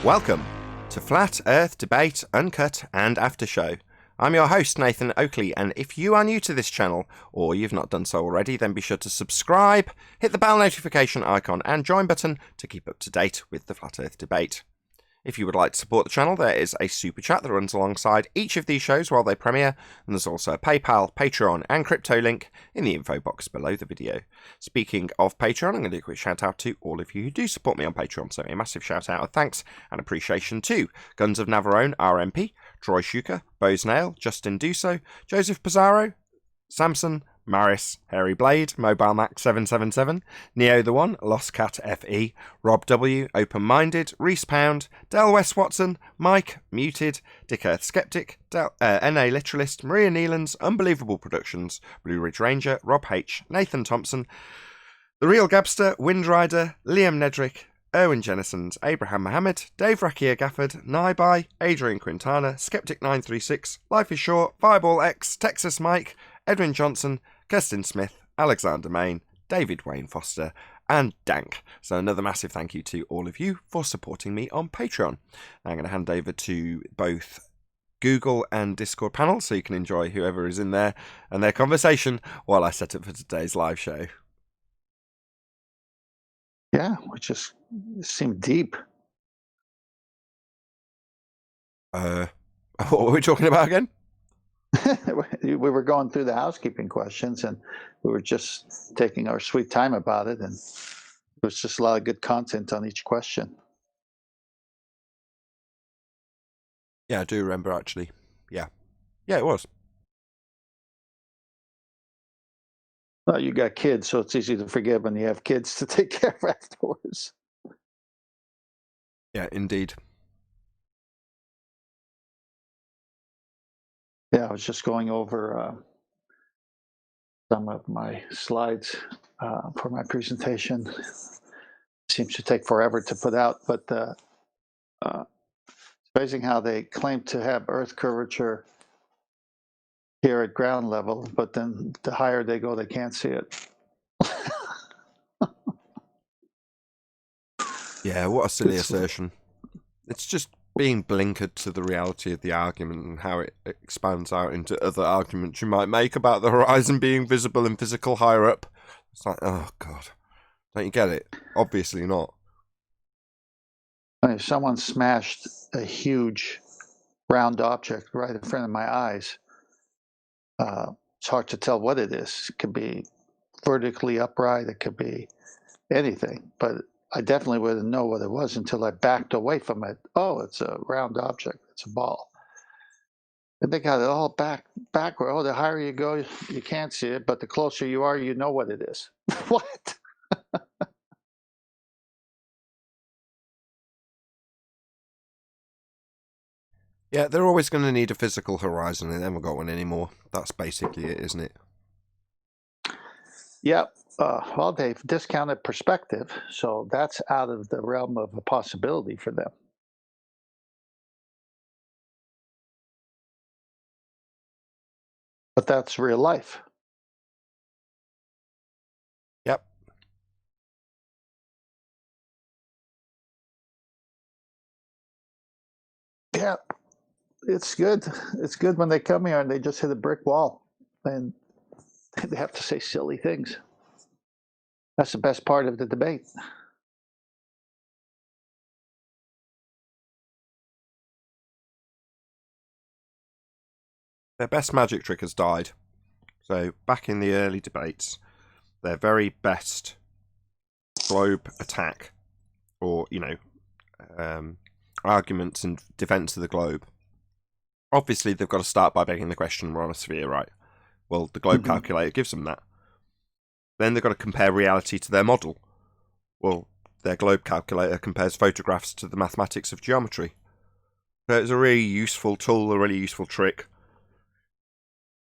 Welcome to Flat Earth Debate, Uncut and After Show. I'm your host, Nathan Oakley, and if you are new to this channel, or you've not done so already, then be sure to subscribe, hit the bell notification icon and join button to keep up to date with the Flat Earth Debate. If you would like to support the channel, there is a super chat that runs alongside each of these shows while they premiere, and there's also a PayPal, Patreon, and crypto link in the info box below the video. Speaking of Patreon, I'm going to do a quick shout out to all of you who do support me on Patreon, so a massive shout out of thanks and appreciation to Guns of Navarone, RMP, Troy Shuka, Bosnail, Justin Duso, Joseph Pizarro, Samson, Maris, Hairy Blade, Mobile Mac 777, Neo the One, Lost Cat FE, Rob W, Open Minded, Reese Pound, Del West Watson, Mike, Muted, Dick Earth Skeptic, NA Literalist, Maria Neelands, Unbelievable Productions, Blue Ridge Ranger, Rob H, Nathan Thompson, The Real Gabster, Windrider, Liam Nedrick, Erwin Jennisons, Abraham Mohammed, Dave Rakia Gafford, Naibai, Adrian Quintana, Skeptic936, Life is Short, Fireball X, Texas Mike, Edwin Johnson, Kirsten Smith, Alexander Main, David Wayne Foster, and Dank. So another massive thank you to all of you for supporting me on Patreon. I'm going to hand over to both Google and Discord panels so you can enjoy whoever is in there and their conversation while I set up for today's live show. Yeah, which just seemed deep. What were we talking about again? We were going through the housekeeping questions and we were just taking our sweet time about it, and there was just a lot of good content on each question. Yeah, I do remember actually. Yeah, it was. Well, you got kids, so it's easy to forget when you have kids to take care of afterwards. Yeah, indeed. Yeah, I was just going over some of my slides for my presentation. Seems to take forever to put out, but it's amazing how they claim to have Earth curvature here at ground level, but then the higher they go, they can't see it. Yeah, what a silly assertion. It's just being blinkered to the reality of the argument and how it expands out into other arguments you might make about the horizon being visible and physical higher up. It's like, oh God, don't you get it? Obviously not. If someone smashed a huge round object right in front of my eyes, it's hard to tell what it is. It could be vertically upright, it could be anything, but I definitely wouldn't know what it was until I backed away from it. Oh, it's a round object. It's a ball. And they got it all backward. Oh, the higher you go, you can't see it, but the closer you are, you know what it is. What? Yeah, they're always going to need a physical horizon. They never got one anymore. That's basically it, isn't it? Yeah. Well, they've discounted perspective, so that's out of the realm of a possibility for them. But that's real life. Yep. Yeah, it's good. It's good when they come here and they just hit a brick wall and they have to say silly things. That's the best part of the debate. Their best magic trick has died. So back in the early debates, their very best globe attack or, arguments in defense of the globe. Obviously, they've got to start by begging the question, we're on a sphere, right? Well, the globe calculator gives them that. Then they've got to compare reality to their model. Well, their globe calculator compares photographs to the mathematics of geometry. So it's a really useful tool, a really useful trick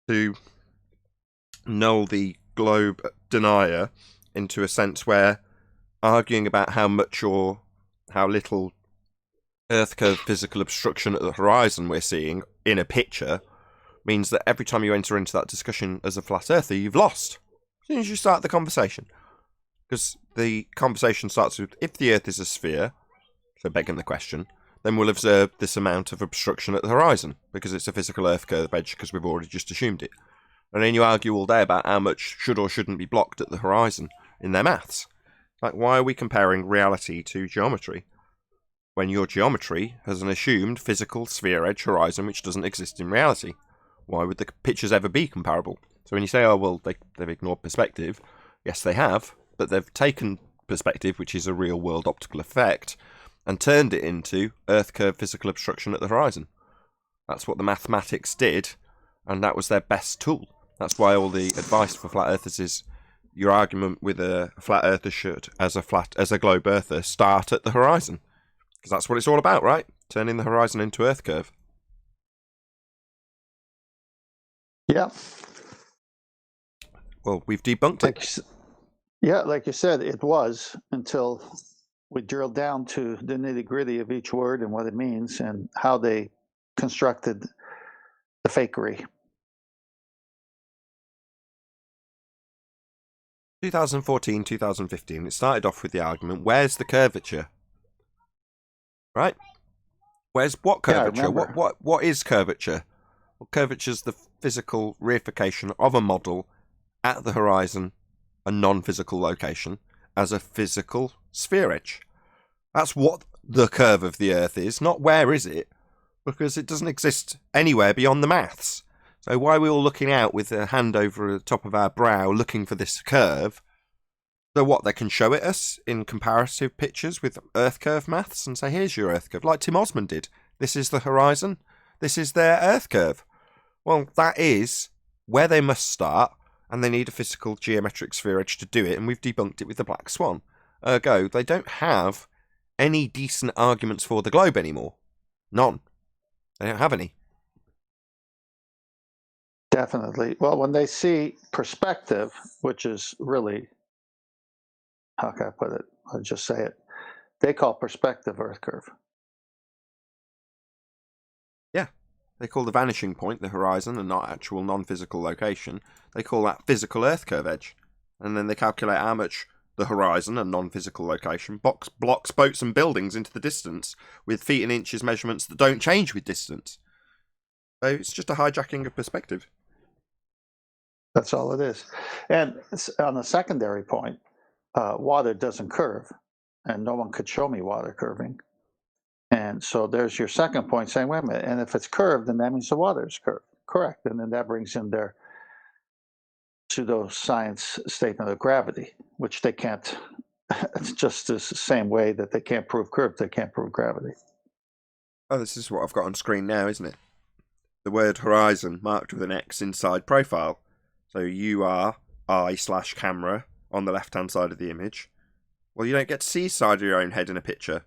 to null the globe denier into a sense where arguing about how much or how little Earth curve physical obstruction at the horizon we're seeing in a picture means that every time you enter into that discussion as a flat earther, you've lost as soon as you start the conversation. Because the conversation starts with, if the Earth is a sphere, so begging the question, then we'll observe this amount of obstruction at the horizon, because it's a physical Earth curve edge, because we've already just assumed it. And then you argue all day about how much should or shouldn't be blocked at the horizon in their maths. Like, why are we comparing reality to geometry when your geometry has an assumed physical sphere edge horizon which doesn't exist in reality? Why would the pictures ever be comparable? So when you say, oh, well, they've ignored perspective, yes, they have, but they've taken perspective, which is a real-world optical effect, and turned it into Earth curve physical obstruction at the horizon. That's what the mathematics did, and that was their best tool. That's why all the advice for flat earthers is your argument with a flat earther should, as a globe earther, start at the horizon. Because that's what it's all about, right? Turning the horizon into Earth curve. Yeah. Well, we've debunked it. Yeah, like you said, it was, until we drilled down to the nitty-gritty of each word and what it means and how they constructed the fakery. 2014, 2015, it started off with the argument, where's the curvature? Right? Where's what curvature? Yeah, what is curvature? Well, curvature is the physical reification of a model at the horizon, a non-physical location, as a physical sphere edge. That's what the curve of the Earth is, not where is it, because it doesn't exist anywhere beyond the maths. So why are we all looking out with a hand over the top of our brow looking for this curve? So what, they can show it us in comparative pictures with Earth curve maths and say, here's your Earth curve, like Tim Osmond did. This is the horizon. This is their Earth curve. Well, that is where they must start, and they need a physical geometric sphere edge to do it, and we've debunked it with the black swan. Ergo, they don't have any decent arguments for the globe anymore. None. They don't have any. Definitely. Well, when they see perspective, which is really, how can I put it? I'll just say it. They call perspective Earth curve. Yeah. They call the vanishing point the horizon and not actual non-physical location. They call that physical Earth curve edge. And then they calculate how much the horizon, a non-physical location, blocks boats and buildings into the distance with feet and inches measurements that don't change with distance. So it's just a hijacking of perspective. That's all it is. And on the secondary point, water doesn't curve, and no one could show me water curving. And so there's your second point saying, wait a minute, and if it's curved, then that means the water is curved. Correct. And then that brings in their pseudoscience statement of gravity, which they can't, it's just the same way that they can't prove curve, they can't prove gravity. Oh, this is what I've got on screen now, isn't it? The word horizon marked with an X inside profile. So you are eye/camera on the left-hand side of the image. Well, you don't get to see the side of your own head in a picture.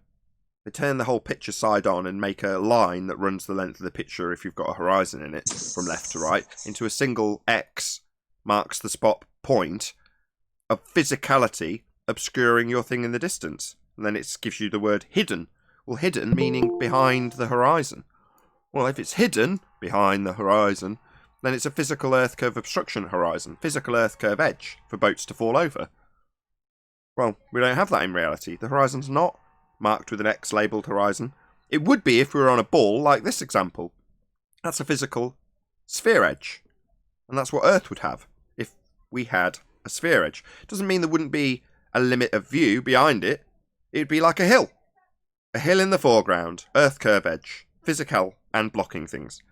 They turn the whole picture side on and make a line that runs the length of the picture if you've got a horizon in it, from left to right, into a single X marks the spot point of physicality obscuring your thing in the distance. And then it gives you the word hidden. Well, hidden meaning behind the horizon. Well, if it's hidden behind the horizon, then it's a physical Earth curve obstruction horizon, physical Earth curve edge for boats to fall over. Well, we don't have that in reality. The horizon's not marked with an X labelled horizon. It would be if we were on a ball, like this example. That's a physical sphere edge. And that's what Earth would have if we had a sphere edge. It doesn't mean there wouldn't be a limit of view behind it. It'd be like a hill. A hill in the foreground, Earth curve edge, physical and blocking things.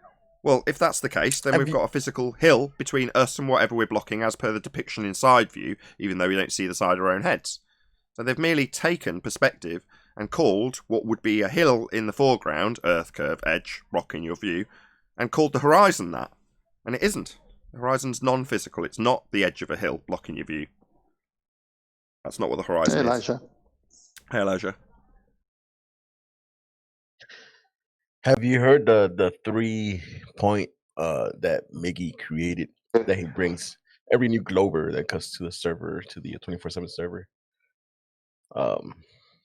Well, if that's the case, then we've got a physical hill between us and whatever we're blocking as per the depiction in side view, even though we don't see the side of our own heads. So they've merely taken perspective and called what would be a hill in the foreground, Earth curve edge, blocking your view, and called the horizon that. And it isn't. The horizon's non-physical. It's not the edge of a hill blocking your view. That's not what the horizon is. Elijah. Hey, Elijah. Have you heard the 3-point that Miggy created that he brings every new glober that comes to the server, to the 24/7 server?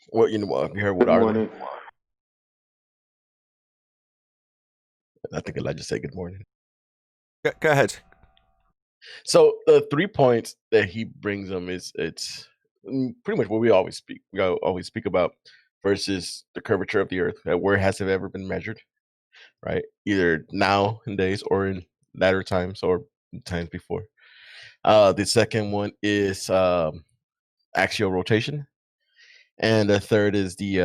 What have you heard what are they? I think Elijah said good morning. Go ahead. So the 3 points that he brings them it's pretty much what we always speak about. versus the curvature of the Earth. Where has it ever been measured? Right, either now in days or in latter times or times before. The second one is axial rotation, and the third is the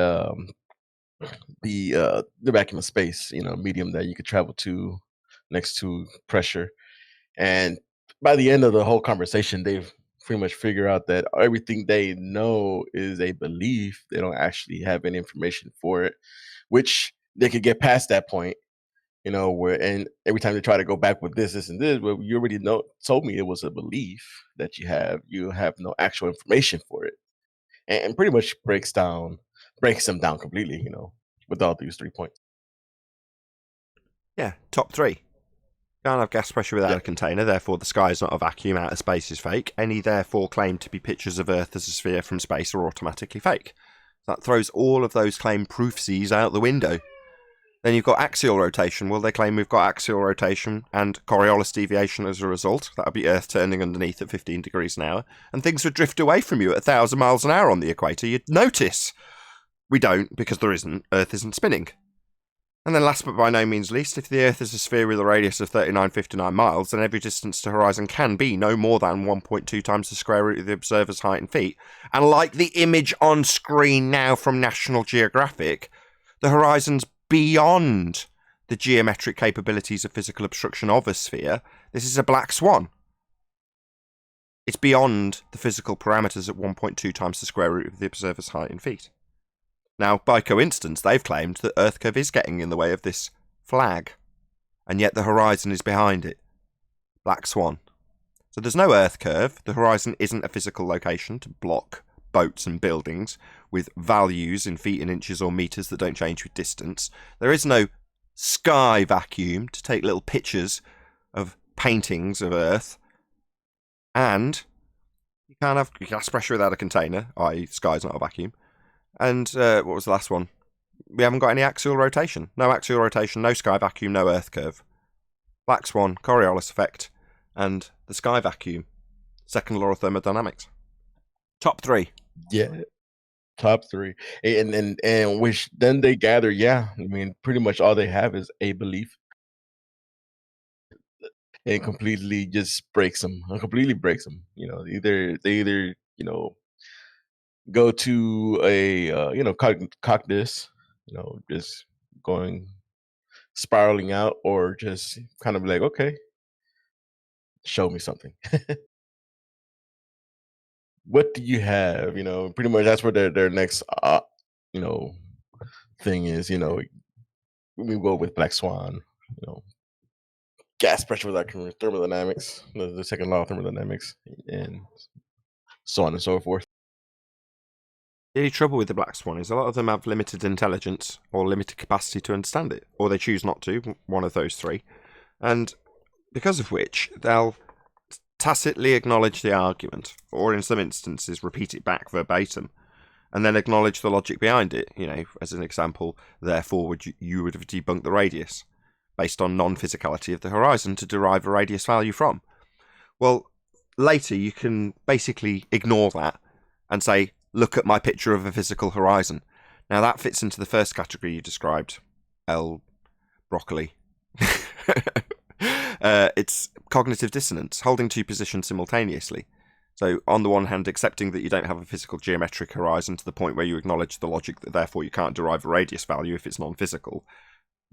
vacuum of space, medium that you could travel to next to pressure. And by the end of the whole conversation, they've pretty much figured out that everything they know is a belief. They don't actually have any information for it, which they could get past that point, where and every time they try to go back with this, and this, well, you already told me it was a belief that you have no actual information for it. And pretty much breaks them down completely, with all these 3 points. Yeah, top three. Can't have gas pressure without Yeah. a container, therefore the sky is not a vacuum, outer space is fake. Any therefore claimed to be pictures of Earth as a sphere from space are automatically fake. That throws all of those claim proofsies out the window. Then you've got axial rotation. Well, they claim we've got axial rotation and Coriolis deviation as a result. That would be Earth turning underneath at 15 degrees an hour. And things would drift away from you at 1,000 miles an hour on the equator. You'd notice. We don't, because there isn't. Earth isn't spinning. And then last but by no means least, if the Earth is a sphere with a radius of 3959 miles, then every distance to horizon can be no more than 1.2 times the square root of the observer's height in feet. And like the image on screen now from National Geographic, the horizon's beyond the geometric capabilities of physical obstruction of a sphere. This is a black swan. It's beyond the physical parameters at 1.2 times the square root of the observer's height in feet. Now, by coincidence, they've claimed that Earth curve is getting in the way of this flag, and yet the horizon is behind it. Black swan. So there's no Earth curve. The horizon isn't a physical location to block boats and buildings with values in feet and inches or meters that don't change with distance. There is no sky vacuum to take little pictures of paintings of Earth. And you can't have gas pressure without a container, i.e. sky's not a vacuum. And what was the last one? We haven't got any axial rotation. No axial rotation, no sky vacuum, no Earth curve. Black swan, Coriolis effect, and the sky vacuum. Second law of thermodynamics. Top three. Yeah, top three, and which then they gather. Yeah, I mean, pretty much all they have is a belief, and completely just breaks them. Completely breaks them. They either go to a cognitus, just going spiraling out, or just kind of like, okay, show me something. What do you have? Pretty much that's what their next thing is. We go with Black Swan. Gas pressure without thermodynamics, the second law of thermodynamics, and so on and so forth. The only trouble with the black swan is a lot of them have limited intelligence or limited capacity to understand it, or they choose not to, one of those three, and because of which they'll tacitly acknowledge the argument, or in some instances repeat it back verbatim, and then acknowledge the logic behind it. As an example, therefore you would have debunked the radius based on non-physicality of the horizon to derive a radius value from. Well, later you can basically ignore that and say, look at my picture of a physical horizon. Now that fits into the first category you described, L. Broccoli. It's cognitive dissonance, holding two positions simultaneously. So on the one hand, accepting that you don't have a physical geometric horizon to the point where you acknowledge the logic that therefore you can't derive a radius value if it's non-physical,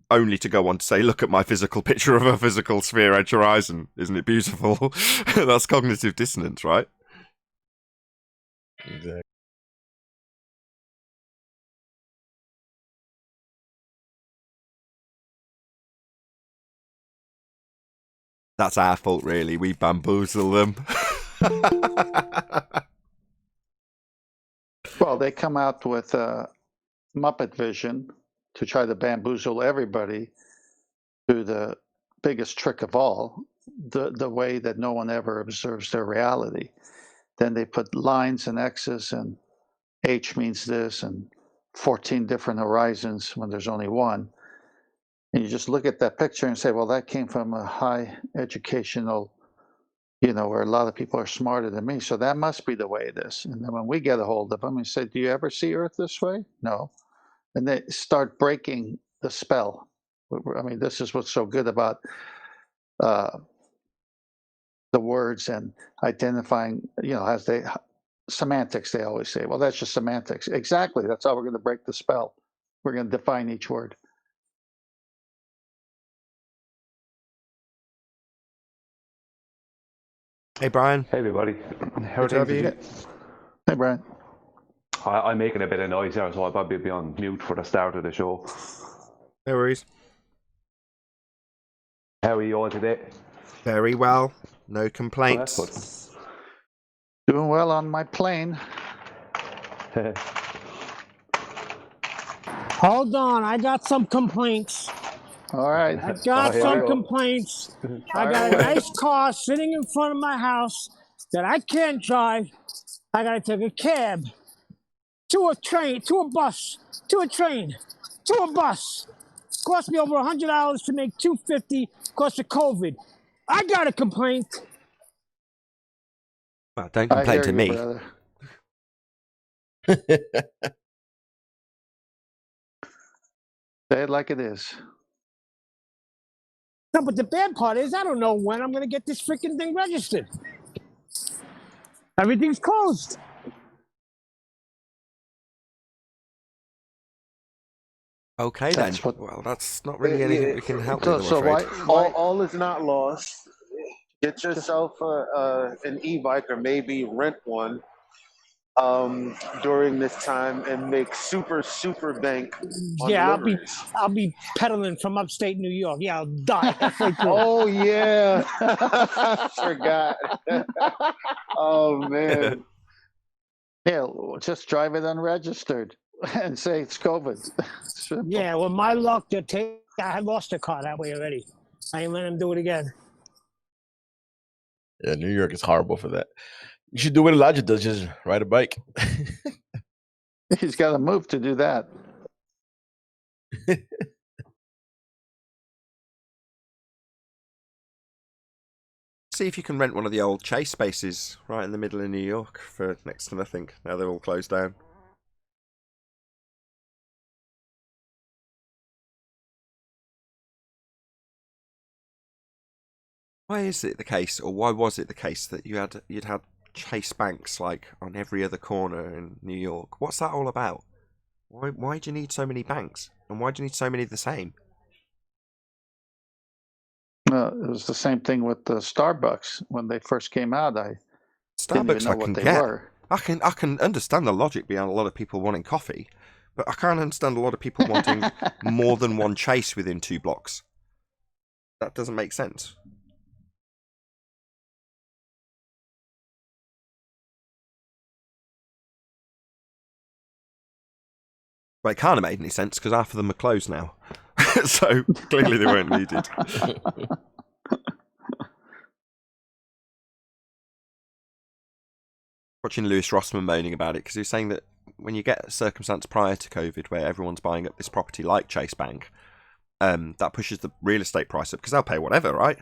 only to go on to say, look at my physical picture of a physical sphere edge horizon. Isn't it beautiful? That's cognitive dissonance, right? Exactly. That's our fault, really. We bamboozle them. Well, they come out with a Muppet vision to try to bamboozle everybody to the biggest trick of all, the way that no one ever observes their reality. Then they put lines and X's, and H means this, and 14 different horizons when there's only one. And you just look at that picture and say, well, that came from a high educational where a lot of people are smarter than me. So that must be the way it is. And then when we get a hold of them and say, do you ever see Earth this way? No. And they start breaking the spell. I mean, this is what's so good about the words and identifying, as semantics, they always say, well, that's just semantics. Exactly. That's how we're going to break the spell. We're going to define each word. Hey, Brian. Hey, everybody. How are Good to have things you with here. Hey, Brian. I'm making a bit of noise here, so I'll probably be on mute for the start of the show. No worries. How are you all today? Very well. No Oh, that's complaints. good. Doing well on my plane. Hold on, I got some complaints. All right. I got here we some go. complaints. I Fire got a away. nice car sitting in front of my house that I can't drive. I gotta take a cab to a train, to a bus, to a train, to a bus. Cost me over $100 to make $250 because of COVID. I got a complaint. Well, don't I complain hear to you, me. brother. Say it like it is. No, but the bad part is I don't know when I'm gonna get this freaking thing registered. Everything's closed. Okay, then. That's what- Well, that's not really anything we can help with, I'm So afraid. All is not lost. Get yourself an e-bike or maybe rent one during this time and make super bank on Yeah, deliveries. I'll be pedaling from upstate New York. Yeah, I'll die halfway through. Oh yeah, I forgot. Oh man. Yeah, just drive it unregistered and say it's COVID. Simple. Yeah, well, my luck, I lost a car that way already. I ain't letting him do it again. Yeah, New York is horrible for that. You should do what Elijah does, just ride a bike. He's got to move to do that. See if you can rent one of the old Chase spaces right in the middle of New York for next to nothing. Now they're all closed down. Why is it the case, or why was it the case that you'd had Chase banks like on every other corner in New York? What's that all about? Why do you need so many banks, and why do you need so many of the same? It was the same thing with the Starbucks when they first came out. I didn't even Starbucks know I what can they get. were. I can understand the logic behind a lot of people wanting coffee, but I can't understand a lot of people wanting more than one Chase within 2 blocks. That doesn't make sense. Well, it can't have made any sense because half of them are closed now. So clearly they weren't needed. Watching Lewis Rossman moaning about it because he was saying that when you get a circumstance prior to COVID where everyone's buying up this property like Chase Bank, that pushes the real estate price up because they'll pay whatever, right?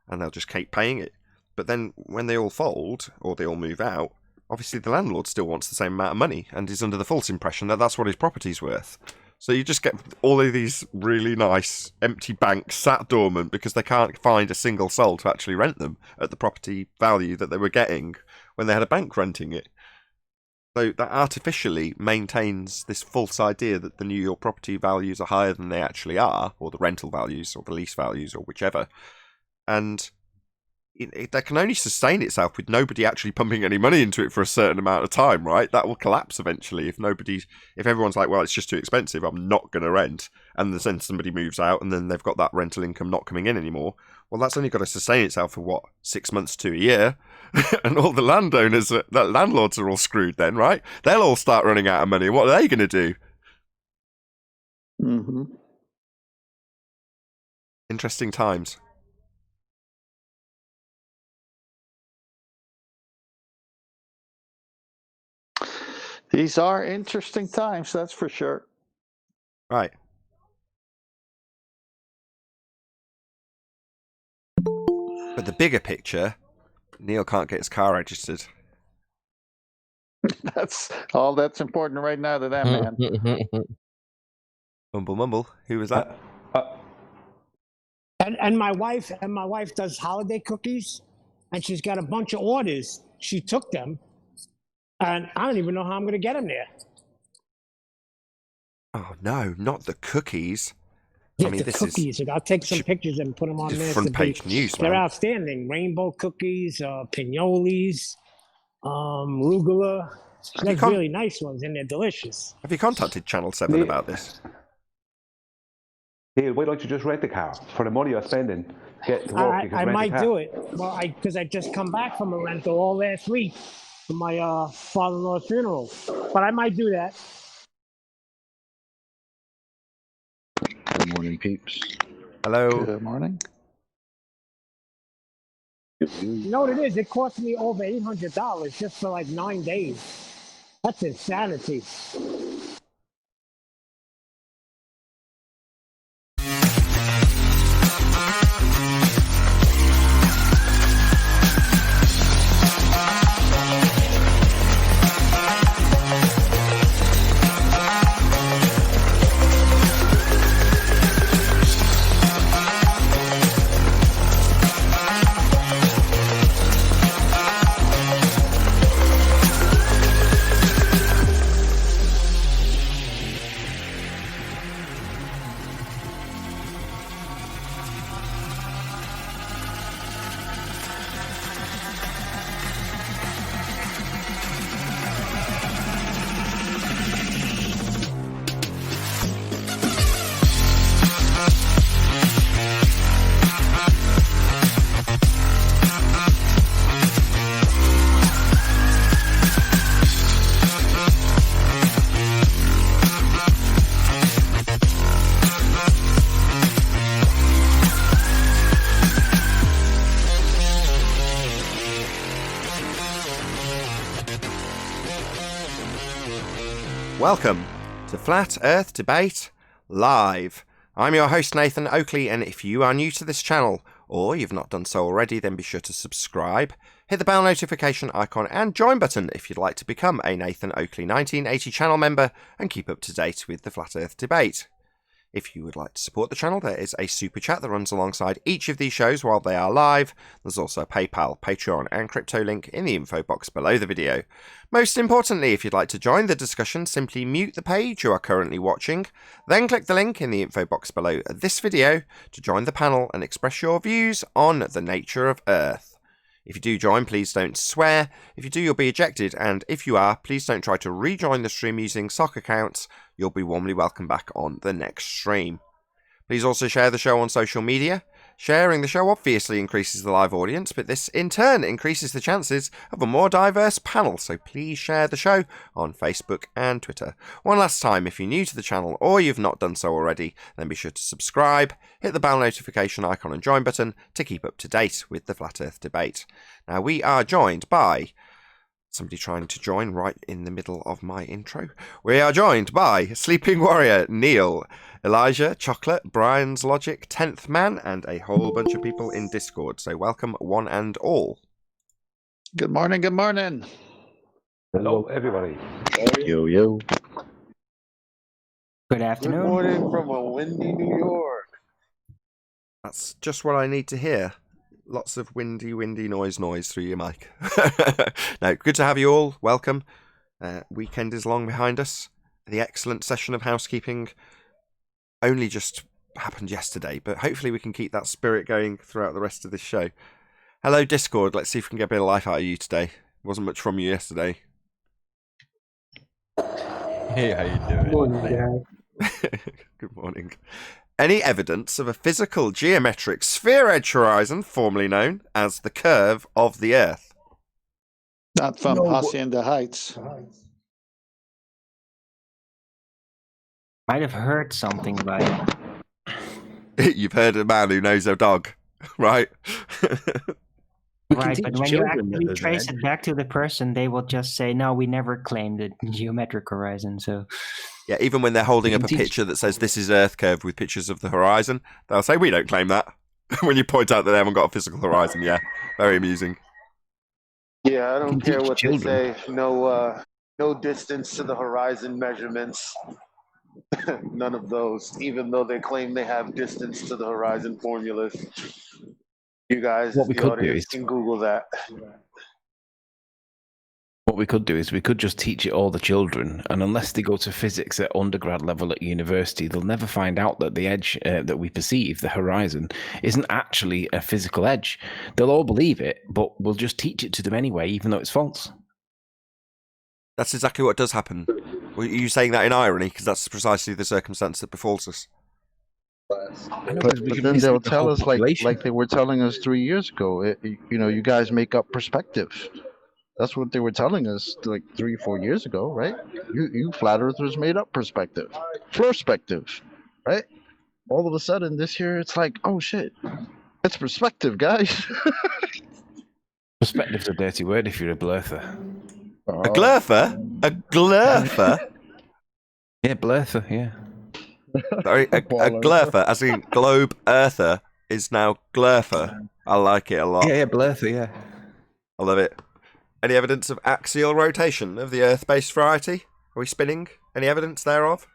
And they'll just keep paying it. But then when they all fold or they all move out, obviously the landlord still wants the same amount of money and is under the false impression that that's what his property's worth. So you just get all of these really nice empty banks sat dormant because they can't find a single soul to actually rent them at the property value that they were getting when they had a bank renting it. So that artificially maintains this false idea that the New York property values are higher than they actually are, or the rental values, or the lease values, or whichever. And that can only sustain itself with nobody actually pumping any money into it for a certain amount of time, right? That will collapse eventually if everyone's like, well, it's just too expensive, I'm not going to rent, and then somebody moves out and then they've got that rental income not coming in anymore. Well, that's only got to sustain itself for what, 6 months to a year, and all the landlords are all screwed then, right? They'll all start running out of money. What are they going to do? Mm-hmm. Interesting times. These are interesting times, that's for sure. Right. But the bigger picture Neil can't get his car registered. That's all that's important right now to that man. Mumble mumble. Who was that? And my wife does holiday cookies, and she's got a bunch of orders. She took them, and I don't even know how I'm going to get them there. Oh no, not the cookies. Yeah, I mean, the this cookies. I'll take some pictures and put them on there. front page news, They're man. outstanding. Rainbow cookies, pinoles, arugula. She makes really nice ones, and they're delicious. Have you contacted Channel 7 about this? Neil, why don't you just rent the car for the money you're spending? Get to work. You can I rent might the car. do it. Well, because I just come back from a rental all last week for my father-in-law's funeral. But I might do that. Good morning, peeps. Hello. Good morning. You know what it is? It cost me over $800 just for like 9 days. That's insanity. Welcome to Flat Earth Debate Live. I'm your host Nathan Oakley, and if you are new to this channel, or you've not done so already, then be sure to subscribe, hit the bell notification icon and join button if you'd like to become a Nathan Oakley 1980 channel member and keep up to date with the Flat Earth Debate. If you would like to support the channel, there is a super chat that runs alongside each of these shows while they are live. There's also a PayPal, Patreon and crypto link in the info box below the video. Most importantly, if you'd like to join the discussion, simply mute the page you are currently watching, then click the link in the info box below this video to join the panel and express your views on the nature of Earth. If you do join, please don't swear. If you do, you'll be ejected, and if you are, please don't try to rejoin the stream using sock accounts. You'll be warmly welcome back on the next stream. Please also share the show on social media. Sharing the show obviously increases the live audience, but this in turn increases the chances of a more diverse panel, so please share the show on Facebook and Twitter. One last time, if you're new to the channel or you've not done so already, then be sure to subscribe, hit the bell notification icon and join button to keep up to date with the Flat Earth Debate. Now, we are joined by somebody trying to join right in the middle of my intro. We are joined by Sleeping Warrior, Neil, Elijah, Chocolate, Brian's Logic, 10th Man, and a whole bunch of people in Discord. So welcome one and all. Good morning. Good morning. Hello, everybody. Yo, yo. Good Good afternoon. morning from a windy New York. That's just what I need to hear. Lots of windy noise through your mic. No, good to have you all. Welcome. Weekend is long behind us. The excellent session of housekeeping only just happened yesterday, but hopefully we can keep that spirit going throughout the rest of this show. Hello, Discord. Let's see if we can get a bit of life out of you today. Wasn't much from you yesterday. Hey, how you doing? Morning, guys. Good morning. Any evidence of a physical geometric sphere-edge horizon, formerly known as the curve of the Earth? Not from Hacienda Heights. Might have heard something about it. You've heard of a man who knows a dog, right? Right, but when you actually trace it back to the person, they will just say, no, we never claimed a geometric horizon. So, Yeah, even when they're holding up a picture that says this is Earth curved with pictures of the horizon, they'll say, we don't claim that. When you point out that they haven't got a physical horizon, yeah. Very amusing. Yeah, I don't can care teach what children. they say. No distance to the horizon measurements. None of those. Even though they claim they have distance to the horizon formulas. You guys, What we the could do audience, is can Google that. we could just teach it all the children, and unless they go to physics at undergrad level at university, they'll never find out that the edge that we perceive, the horizon, isn't actually a physical edge. They'll all believe it, but we'll just teach it to them anyway, even though it's false. That's exactly what does happen. Were you saying that in irony? Because that's precisely the circumstance that befalls us. But then they'll tell us like they were telling us 3 years ago. You guys make up perspective. That's what they were telling us like 3-4 years ago, right? You flat earthers made up perspective, right? All of a sudden this year it's like, oh shit, it's perspective, guys. Perspective's a dirty word if you're a blurther. A glurfer? A glurfer? Yeah, blurther, yeah. Sorry, a glurfer, as in globe earther, is now glurfer. I like it a lot. Yeah, blurther, yeah. I love it. Any evidence of axial rotation of the Earth-based variety? Are we spinning? Any evidence thereof?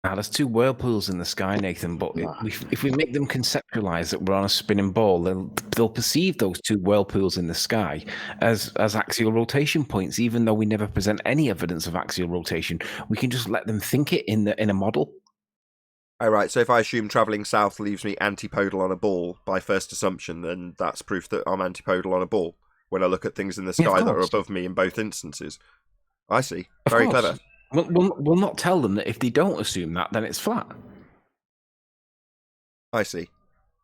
Now, there's two whirlpools in the sky, Nathan, but if we make them conceptualize that we're on a spinning ball, they'll perceive those two whirlpools in the sky as axial rotation points, even though we never present any evidence of axial rotation. We can just let them think it in a model. Oh, right, so if I assume travelling south leaves me antipodal on a ball by first assumption, then that's proof that I'm antipodal on a ball when I look at things in the sky that are above me in both instances. I see. Very clever. We'll not tell them that if they don't assume that, then it's flat. I see.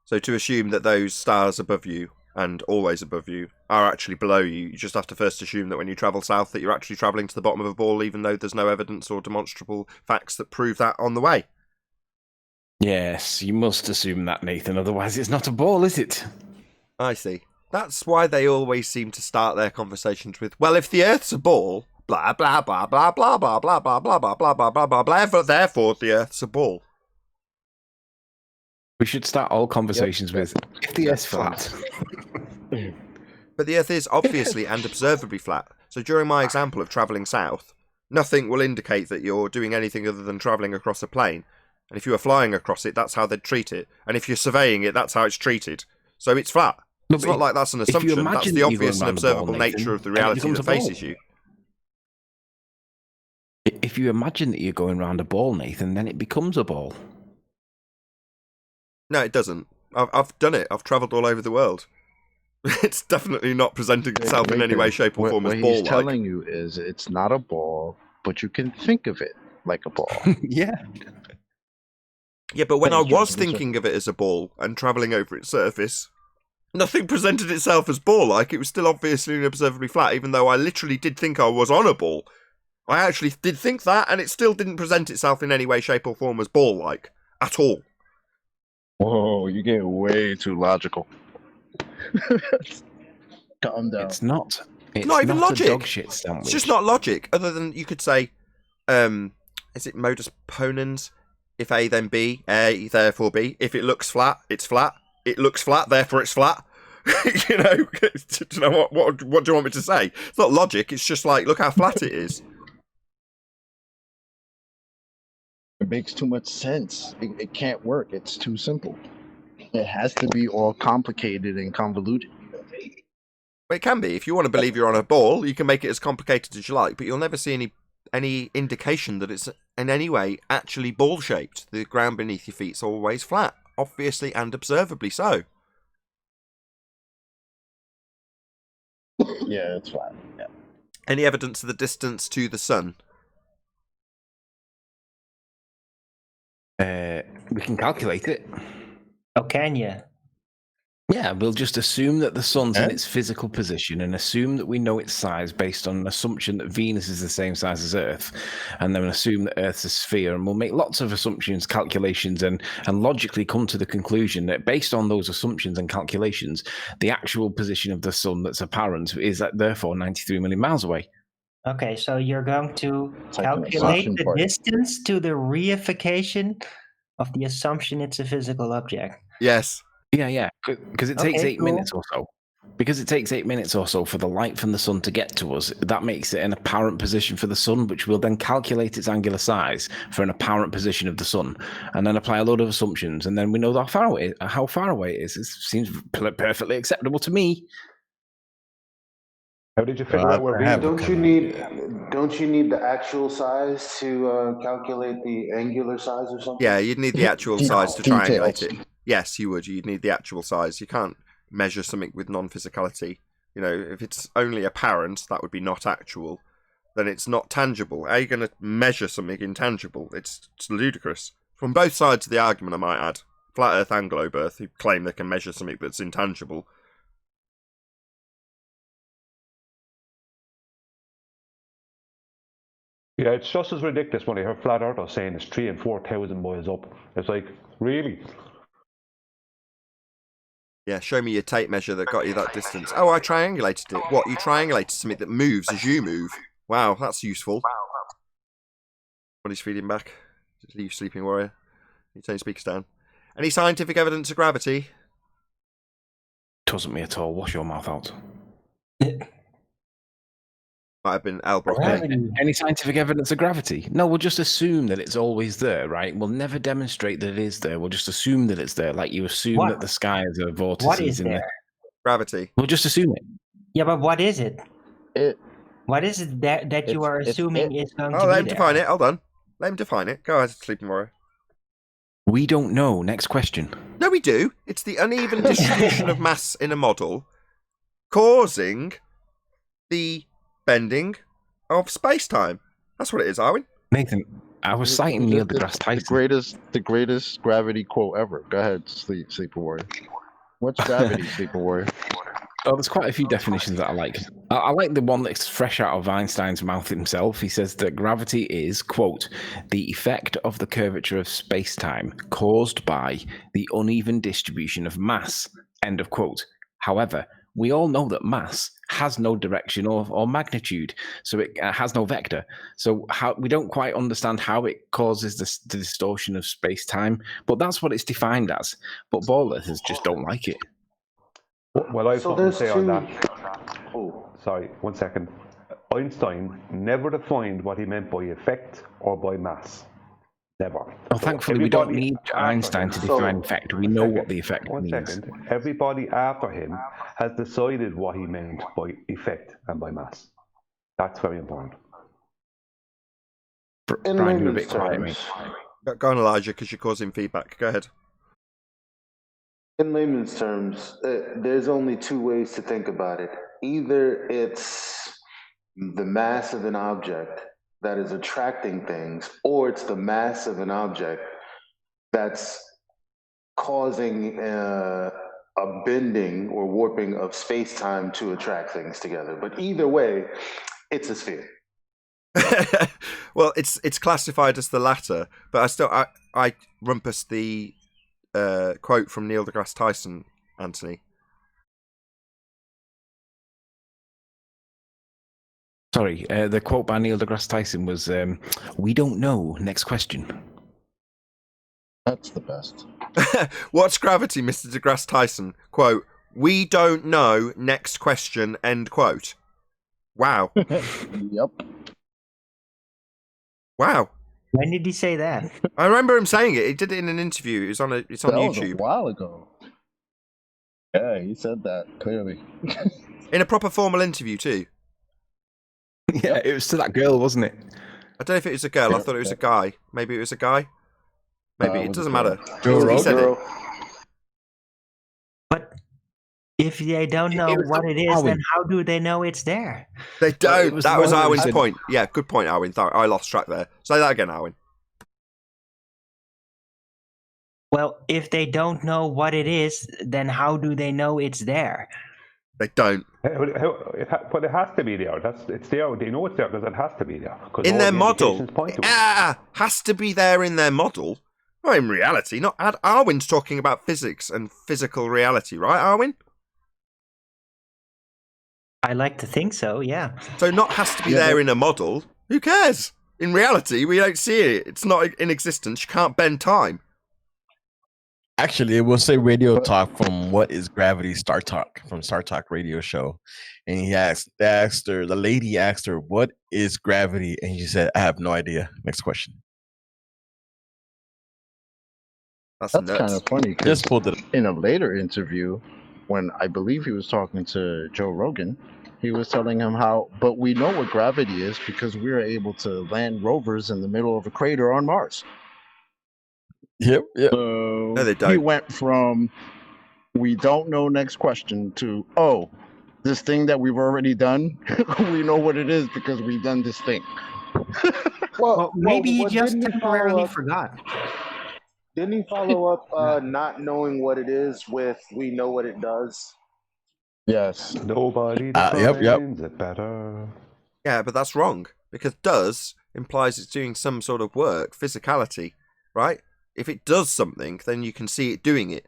So to assume that those stars above you, and always above you, are actually below you, you just have to first assume that when you travel south that you're actually travelling to the bottom of a ball, even though there's no evidence or demonstrable facts that prove that on the way. Yes, you must assume that, Nathan, otherwise it's not a ball, is it? I see. That's why they always seem to start their conversations with, well, if the Earth's a ball, blah, blah, blah, blah, blah, blah, blah, blah, blah, blah, blah, blah, blah, blah, blah, therefore the Earth's a ball. We should start all conversations with, if the Earth's flat. But the Earth is obviously and observably flat, so during my example of travelling south, nothing will indicate that you're doing anything other than travelling across a plane. And if you were flying across it, that's how they'd treat it. And if you're surveying it, that's how it's treated. So it's flat. No, it's not like that's an assumption. That's the obvious and observable nature of the reality that faces you. If you imagine that you're going round a ball, Nathan, then it becomes a ball. No, it doesn't. I've done it. I've travelled all over the world. It's definitely not presenting itself in any way, shape, or form as ball-like. What he's telling you is it's not a ball, but you can think of it like a ball. Yeah. Yeah, but when I was thinking of it as a ball and travelling over its surface, nothing presented itself as ball-like. It was still obviously and observably flat, even though I literally did think I was on a ball. I actually did think that, and it still didn't present itself in any way, shape, or form as ball-like. At all. Whoa, you're getting way too logical. Calm down. It's not even logic. A dog shit sandwich. It's just not logic, other than you could say, is it modus ponens? If A, then B, A, therefore B. If it looks flat, it's flat. It looks flat, therefore it's flat. You know, do you know what do you want me to say? It's not logic, it's just like, look how flat it is. It makes too much sense. It can't work. It's too simple. It has to be all complicated and convoluted. Well, it can be. If you want to believe you're on a ball, you can make it as complicated as you like, but you'll never see any indication that it's in any way actually ball-shaped. The ground beneath your feet's always flat, obviously and observably so. Yeah, it's flat. Yeah. Any evidence of the distance to the sun? We can calculate it. Oh, can you? Yeah, we'll just assume that the sun's in its physical position and assume that we know its size based on an assumption that Venus is the same size as Earth, and then assume that Earth's a sphere, and we'll make lots of assumptions, calculations, and logically come to the conclusion that based on those assumptions and calculations, the actual position of the sun that's apparent is therefore 93 million miles away. Okay, so you're going to calculate the distance to the reification of the assumption it's a physical object. Yes. Yeah, because it takes 8 minutes or so. Because it takes 8 minutes or so for the light from the sun to get to us, that makes it an apparent position for the sun, which will then calculate its angular size for an apparent position of the sun, and then apply a load of assumptions, and then we know how far away it is. It seems perfectly acceptable to me. How did you figure out where Venus? Don't you need the actual size to calculate the angular size or something? Yeah, you'd need the actual size to triangulate it. Yes, you would. You'd need the actual size. You can't measure something with non-physicality. You know, if it's only apparent, that would be not actual. Then it's not tangible. How are you going to measure something intangible? It's ludicrous. From both sides of the argument, I might add. Flat Earth and Globe Earth, who claim they can measure something that's intangible. Yeah, it's just as ridiculous when I hear Flat Earthers saying it's 3,000 and 4,000 miles up. It's like, really? Yeah, show me your tape measure that got you that distance. Oh, I triangulated it. What, you triangulated something that moves as you move? Wow, that's useful. Body's feeding back. Just leave sleeping warrior. You turn your speakers down. Any scientific evidence of gravity? Doesn't me at all. Wash your mouth out. Might have been Al Broccoli. Any scientific evidence of gravity? No, we'll just assume that it's always there, right? We'll never demonstrate that it is there. We'll just assume that it's there, like you assume that the skies are vortices. What is there? Gravity. We'll just assume it. Yeah, but what is it? What is it that you are assuming is going to be there? Let him define it. Hold on. Let him define it. Go ahead, sleeping warrior. We don't know. Next question. No, we do. It's the uneven distribution of mass in a model causing the bending of space-time. That's what it is, Arwin. Nathan, I was citing Neil deGrasse Tyson. The greatest gravity quote ever. Go ahead, Sleeper Warrior. What's gravity, Sleeper Warrior? Oh, there's quite a few definitions that I like. I like the one that's fresh out of Einstein's mouth himself. He says that gravity is, quote, the effect of the curvature of space-time caused by the uneven distribution of mass, end of quote. However, we all know that mass has no direction or magnitude, so it has no vector. So we don't quite understand how it causes the distortion of space-time, but that's what it's defined as. But ballers just don't like it. Well, I have something to say on that. Oh, sorry, 1 second. Einstein never defined what he meant by effect or by mass. Never. Well, thankfully, we don't need Einstein to define effect. We know what the effect means. 1 second. Everybody after him has decided what he meant by effect and by mass. That's very important. Brian, you're a bit quiet, mate. Go on, Elijah, because you're causing feedback. Go ahead. In layman's terms, there's only two ways to think about it. Either it's the mass of an object that is attracting things, or it's the mass of an object that's causing a bending or warping of space-time to attract things together. But either way, it's a sphere. Well, it's classified as the latter, but I rumpus the quote from Neil deGrasse Tyson, Anthony. Sorry, the quote by Neil deGrasse Tyson was, we don't know, next question. That's the best. What's gravity, Mr. deGrasse Tyson? Quote, we don't know, next question, end quote. Wow. Yep. Wow. When did he say that? I remember him saying it. He did it in an interview. It's on that YouTube. Was a while ago. Yeah, he said that clearly. In a proper formal interview too. Yeah, it was to that girl, wasn't it? I don't know if it was a girl. I thought it was a guy. Maybe it was a guy. Maybe it doesn't matter. He said it. But if they don't know what it is, then how do they know it's there? They don't. That was Arwin's point. Yeah, good point, Arwin. I lost track there. Say that again, Arwin. Well, if they don't know what it is, then how do they know it's there? They don't. But it has to be there. It's there. They know it's there because it has to be there. In their model. Has to be there in their model. Well, in reality, not. Arwin's talking about physics and physical reality, right, Arwin? I like to think so, yeah. So not has to be there in a model. Who cares? In reality, we don't see it. It's not in existence. You can't bend time. Actually, it will say Radio Talk from What is Gravity Star Talk from Star Talk radio show. And the lady asked her, what is gravity? And she said, I have no idea. Next question. That's kind of funny because Just pulled it up. In a later interview, when I believe he was talking to Joe Rogan, he was telling him but we know what gravity is because we are able to land rovers in the middle of a crater on Mars. Yep. So No, they don't. he went from we don't know next question to this thing that we've already done, we know what it is because we've done this thing. Well, maybe he just temporarily forgot. Didn't he follow up not knowing what it is with we know what it does? Yes. Nobody defines it better. Yeah, but that's wrong because does implies it's doing some sort of work, physicality, right? If it does something, then you can see it doing it.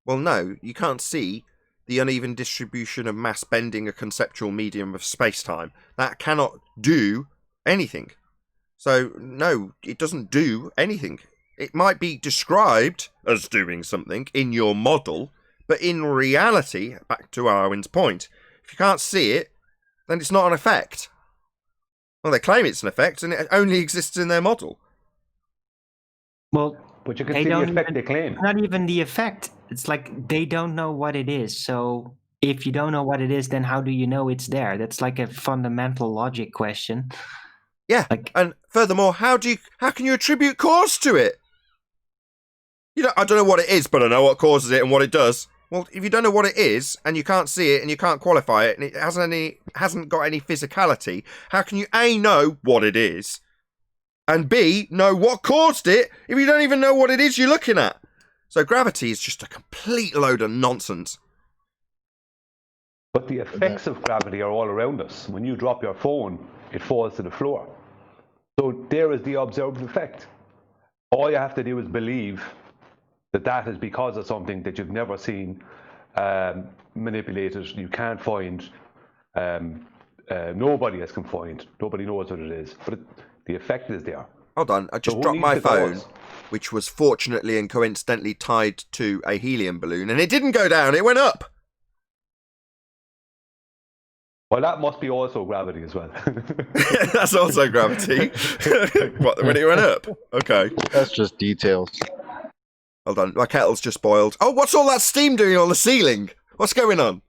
Well, no, you can't see the uneven distribution of mass bending a conceptual medium of space-time. That cannot do anything. So, no, it doesn't do anything. It might be described as doing something in your model, but in reality, back to Arwin's point, if you can't see it, then it's not an effect. Well, they claim it's an effect, and it only exists in their model. Well, but you can see the effect they claim. Not even the effect. It's like they don't know what it is. So if you don't know what it is, then how do you know it's there? That's like a fundamental logic question. Yeah, and furthermore, how can you attribute cause to it? I don't know what it is, but I know what causes it and what it does. Well, if you don't know what it is and you can't see it and you can't qualify it and it hasn't got any physicality, how can you A, know what it is, and B, know what caused it if you don't even know what it is you're looking at? So gravity is just a complete load of nonsense. But the effects of gravity are all around us. When you drop your phone, it falls to the floor. So there is the observed effect. All you have to do is believe that is because of something that you've never seen manipulated. You can't find. Nobody else can find. Nobody knows what it is. But the effect is there. Hold on, I just dropped my phone, which was fortunately and coincidentally tied to a helium balloon, and it didn't go down, it went up. Well, that must be also gravity as well. That's also gravity. What, when it went up? Okay. That's just details. Hold on, my kettle's just boiled. Oh, what's all that steam doing on the ceiling? What's going on?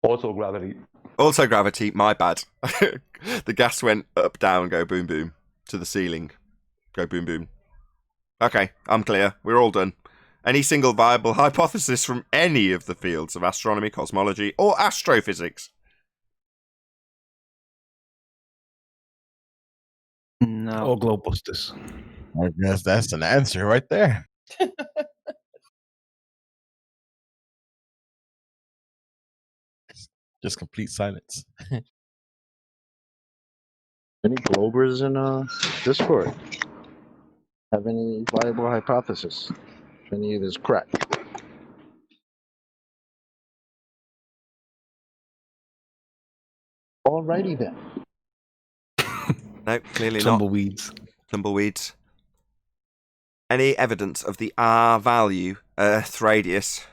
Also gravity. Also gravity, my bad. The gas went up, down, go boom, boom. To the ceiling. Go boom, boom. Okay, I'm clear. We're all done. Any single viable hypothesis from any of the fields of astronomy, cosmology, or astrophysics? No. Or globebusters. I guess that's an answer right there. Just complete silence. Any globers in Discord? Have any viable hypothesis? If any of this crap? Alrighty then. No, clearly Tumbleweeds. not. Tumbleweeds. Any evidence of the R value, Earth radius?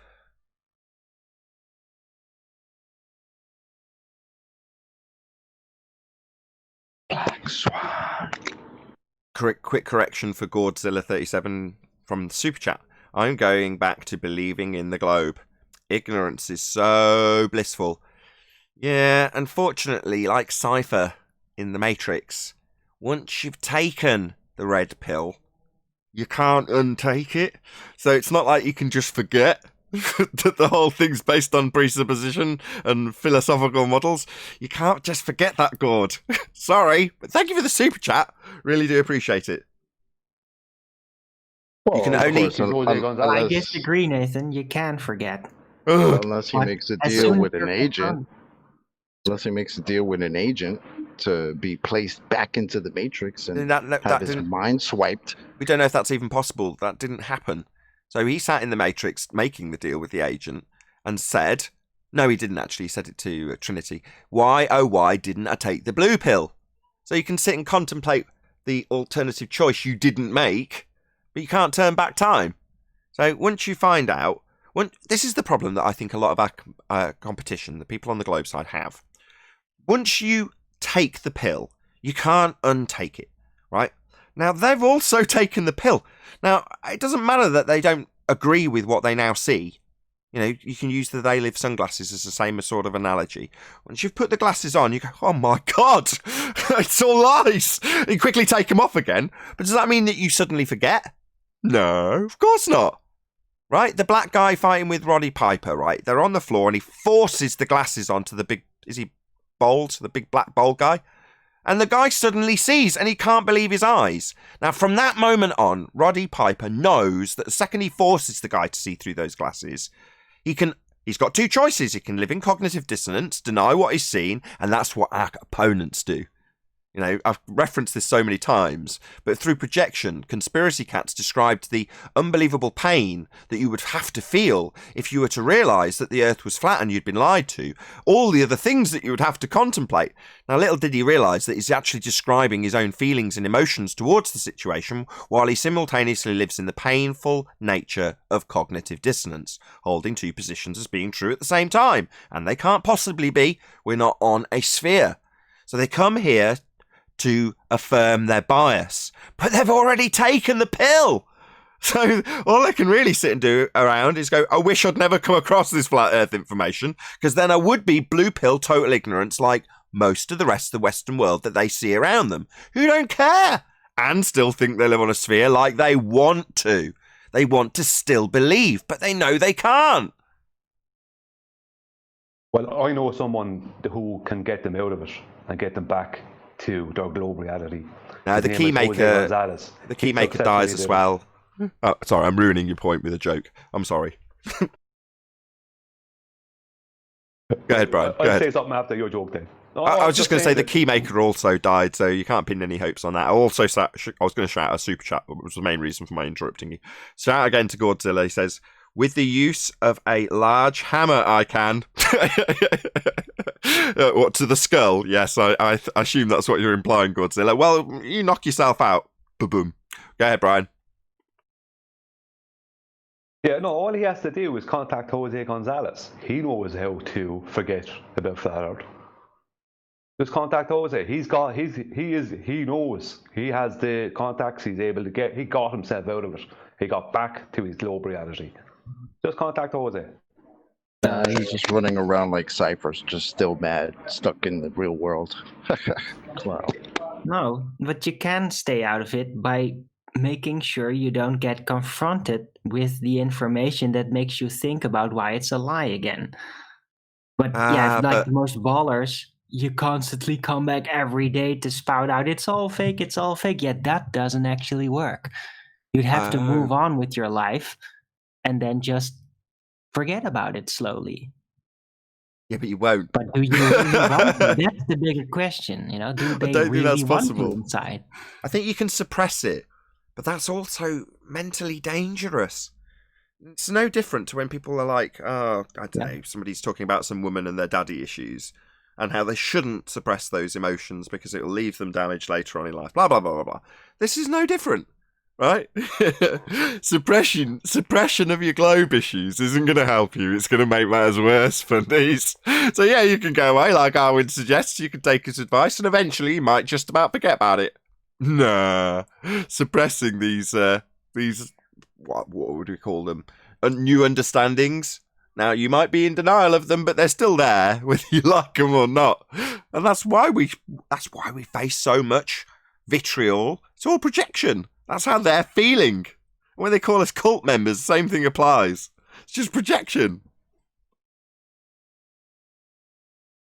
Black Swan. Quick correction for Godzilla37 from the Super Chat. I'm going back to believing in the globe. Ignorance is so blissful. Yeah, unfortunately, like Cypher in The Matrix, once you've taken the red pill, you can't untake it. So it's not like you can just forget that the whole thing's based on presupposition and philosophical models. You can't just forget that, Gord. Sorry, but thank you for the super chat. Really do appreciate it. Well, you can only... I disagree, Nathan. You can forget. Unless he makes a deal with an agent. Unless he makes a deal with an agent to be placed back into the Matrix and have his mind swiped. We don't know if that's even possible. That didn't happen. So he sat in the Matrix making the deal with the agent and said, no, he didn't actually, he said it to Trinity, why, oh why didn't I take the blue pill? So you can sit and contemplate the alternative choice you didn't make, but you can't turn back time. So once you find out, this is the problem that I think a lot of our competition, the people on the globe side, have. Once you take the pill, you can't untake it, right? Now, they've also taken the pill. Now, it doesn't matter that they don't agree with what they now see. You know, you can use the They Live sunglasses as the same sort of analogy. Once you've put the glasses on, you go, oh my God, it's all lies. You quickly take them off again. But does that mean that you suddenly forget? No, of course not. Right? The black guy fighting with Roddy Piper, right? They're on the floor and he forces the glasses onto the big, is he bald? The big black bald guy? And the guy suddenly sees and he can't believe his eyes. Now, from that moment on, Roddy Piper knows that the second he forces the guy to see through those glasses, he's got two choices. He can live in cognitive dissonance, deny what he's seen, and that's what our opponents do. You know, I've referenced this so many times, but through projection, conspiracy cats described the unbelievable pain that you would have to feel if you were to realise that the earth was flat and you'd been lied to, all the other things that you would have to contemplate. Now, little did he realise that he's actually describing his own feelings and emotions towards the situation while he simultaneously lives in the painful nature of cognitive dissonance, holding two positions as being true at the same time. And they can't possibly be. We're not on a sphere. So they come here to affirm their bias, but they've already taken the pill. So all they can really sit and do around is go, I wish I'd never come across this flat earth information, because then I would be blue pill total ignorance like most of the rest of the Western world that they see around them, who don't care and still think they live on a sphere like they want to. They want to still believe, but they know they can't. Well, I know someone who can get them out of it and get them back to their global reality. Now, the keymaker dies as well. Oh, sorry, I'm ruining your point with a joke. I'm sorry. Go ahead, Brian. I'll say something after your joke then. No, I was just going to say the keymaker also died, so you can't pin any hopes on that. I was going to shout out a super chat, which was the main reason for my interrupting you. Shout out again to Godzilla. He says, with the use of a large hammer, I can. What, to the skull? Yes, I assume that's what you're implying, Godzilla. Well, you knock yourself out. Boom. Go ahead, Brian. Yeah, no, all he has to do is contact Jose Gonzalez. He knows how to forget about flat Earth. Just contact Jose. He knows. He has the contacts. He's able to get. He got himself out of it. He got back to his global reality. Just contact Jose. He's just running around like Cypher's, just still mad, stuck in the real world. Clown. No, but you can stay out of it by making sure you don't get confronted with the information that makes you think about why it's a lie again. But like most ballers, you constantly come back every day to spout out, it's all fake, yet that doesn't actually work. You'd have to move on with your life and then just forget about it slowly. Yeah, but you won't. But do you really want to? That's the bigger question, you know? Do they really want to inside? I think you can suppress it, but that's also mentally dangerous. It's no different to when people are like, I don't know, somebody's talking about some woman and their daddy issues and how they shouldn't suppress those emotions because it will leave them damaged later on in life, blah, blah, blah, blah, blah. This is no different. Right? Suppression of your globe issues isn't going to help you. It's going to make matters worse for these. So yeah, you can go away like Arwin suggests. You can take his advice and eventually you might just about forget about it. Nah. Suppressing these what would we call them? New understandings. Now, you might be in denial of them, but they're still there, whether you like them or not. And that's why we face so much vitriol. It's all projection. That's how they're feeling. When they call us cult members, the same thing applies. It's just projection.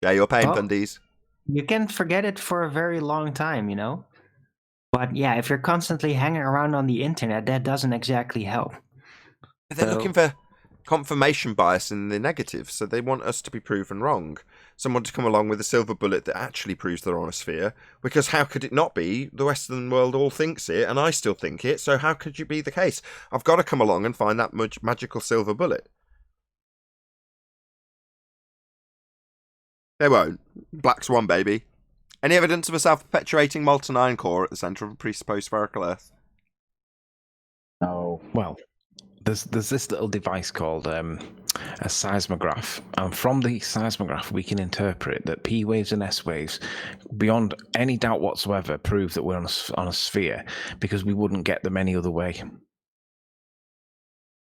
Yeah, you're paying Fundies. You can forget it for a very long time, you know? But yeah, if you're constantly hanging around on the internet, that doesn't exactly help. They're looking for confirmation bias in the negative, so they want us to be proven wrong. Someone to come along with a silver bullet that actually proves they're on a sphere, because how could it not be? The Western world all thinks it, and I still think it, so how could you be the case? I've got to come along and find that magical silver bullet. They won't. Black Swan, baby. Any evidence of a self-perpetuating molten iron core at the centre of a presupposed spherical Earth? No. Well, there's this little device called a seismograph, and from the seismograph we can interpret that P waves and S waves, beyond any doubt whatsoever, prove that we're on a sphere, because we wouldn't get them any other way.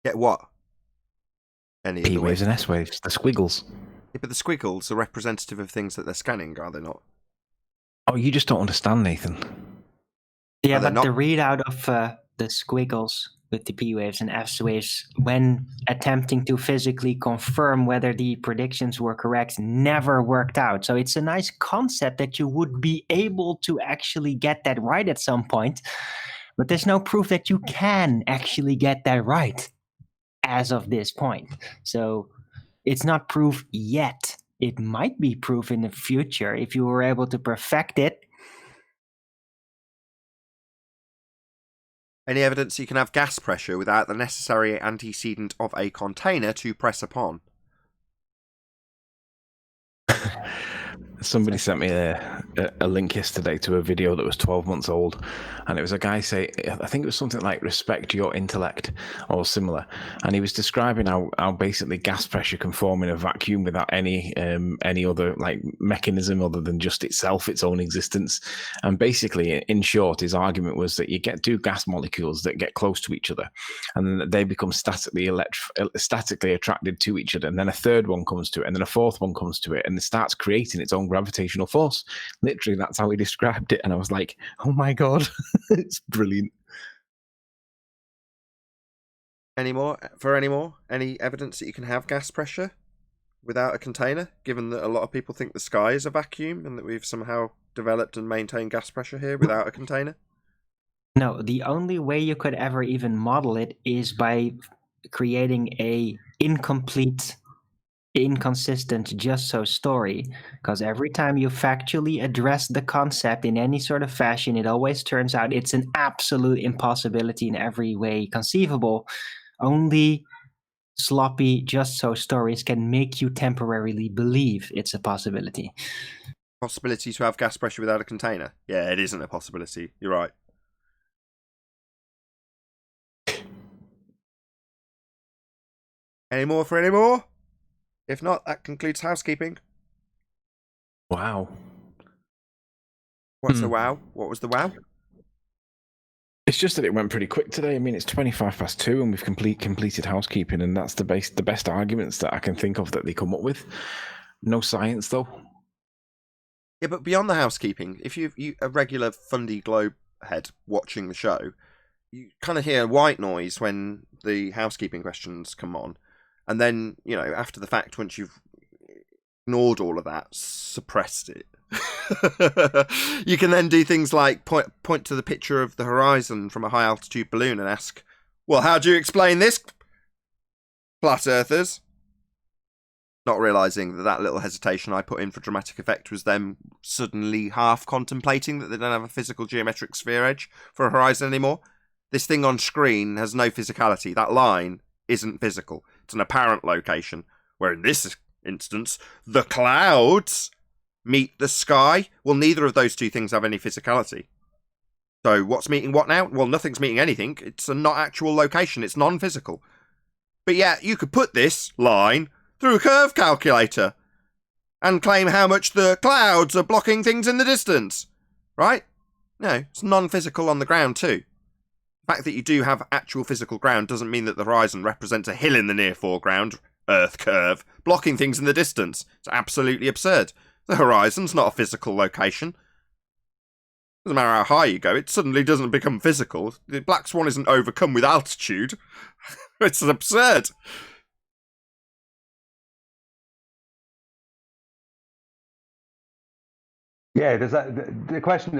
Get what? Any P other way? waves and S waves, the squiggles. Yeah, but the squiggles are representative of things that they're scanning, are they not? Oh, you just don't understand, Nathan. Yeah, Are they but not? the readout of the squiggles with the P waves and S waves, when attempting to physically confirm whether the predictions were correct, never worked out. So it's a nice concept that you would be able to actually get that right at some point, but there's no proof that you can actually get that right as of this point. So it's not proof yet. It might be proof in the future if you were able to perfect it. Any evidence you can have gas pressure without the necessary antecedent of a container to press upon? Somebody sent me a link yesterday to a video that was 12 months old, and it was a guy say, I think it was something like respect your intellect or similar, and he was describing how basically gas pressure can form in a vacuum without any other like mechanism other than just itself, its own existence. And basically, in short, his argument was that you get two gas molecules that get close to each other, and then they become statically attracted to each other, and then a third one comes to it, and then a fourth one comes to it, and it starts creating its own gravitational force. Literally, that's how he described it, and I was like, oh my god. It's brilliant. Any more? Any evidence that you can have gas pressure without a container, given that a lot of people think the sky is a vacuum and that we've somehow developed and maintained gas pressure here without a container? No, the only way you could ever even model it is by creating a inconsistent just so story, because every time you factually address the concept in any sort of fashion, it always turns out it's an absolute impossibility in every way conceivable. Only sloppy just so stories can make you temporarily believe it's a possibility. Possibility to have gas pressure without a container? Yeah, it isn't a possibility. You're right. Any more for any more? If not, that concludes housekeeping. Wow. What's the wow? What was the wow? It's just that it went pretty quick today. I mean, it's 2:25 and we've completed housekeeping, and that's the best arguments that I can think of that they come up with. No science, though. Yeah, but beyond the housekeeping, if you a regular Fundy Globe head watching the show, you kind of hear white noise when the housekeeping questions come on. And then, after the fact, once you've ignored all of that, suppressed it, you can then do things like point to the picture of the horizon from a high-altitude balloon and ask, well, how do you explain this, flat earthers? Not realising that little hesitation I put in for dramatic effect was them suddenly half contemplating that they don't have a physical geometric sphere edge for a horizon anymore. This thing on screen has no physicality. That line isn't physical. It's an apparent location, where in this instance, the clouds meet the sky. Well, neither of those two things have any physicality. So what's meeting what now? Well, nothing's meeting anything. It's a not actual location. It's non-physical. But yeah, you could put this line through a curve calculator and claim how much the clouds are blocking things in the distance. Right? No, it's non-physical on the ground too. The fact that you do have actual physical ground doesn't mean that the horizon represents a hill in the near foreground, Earth curve, blocking things in the distance. It's absolutely absurd. The horizon's not a physical location. Doesn't matter how high you go, it suddenly doesn't become physical. The black swan isn't overcome with altitude. It's absurd. Yeah, there's the question: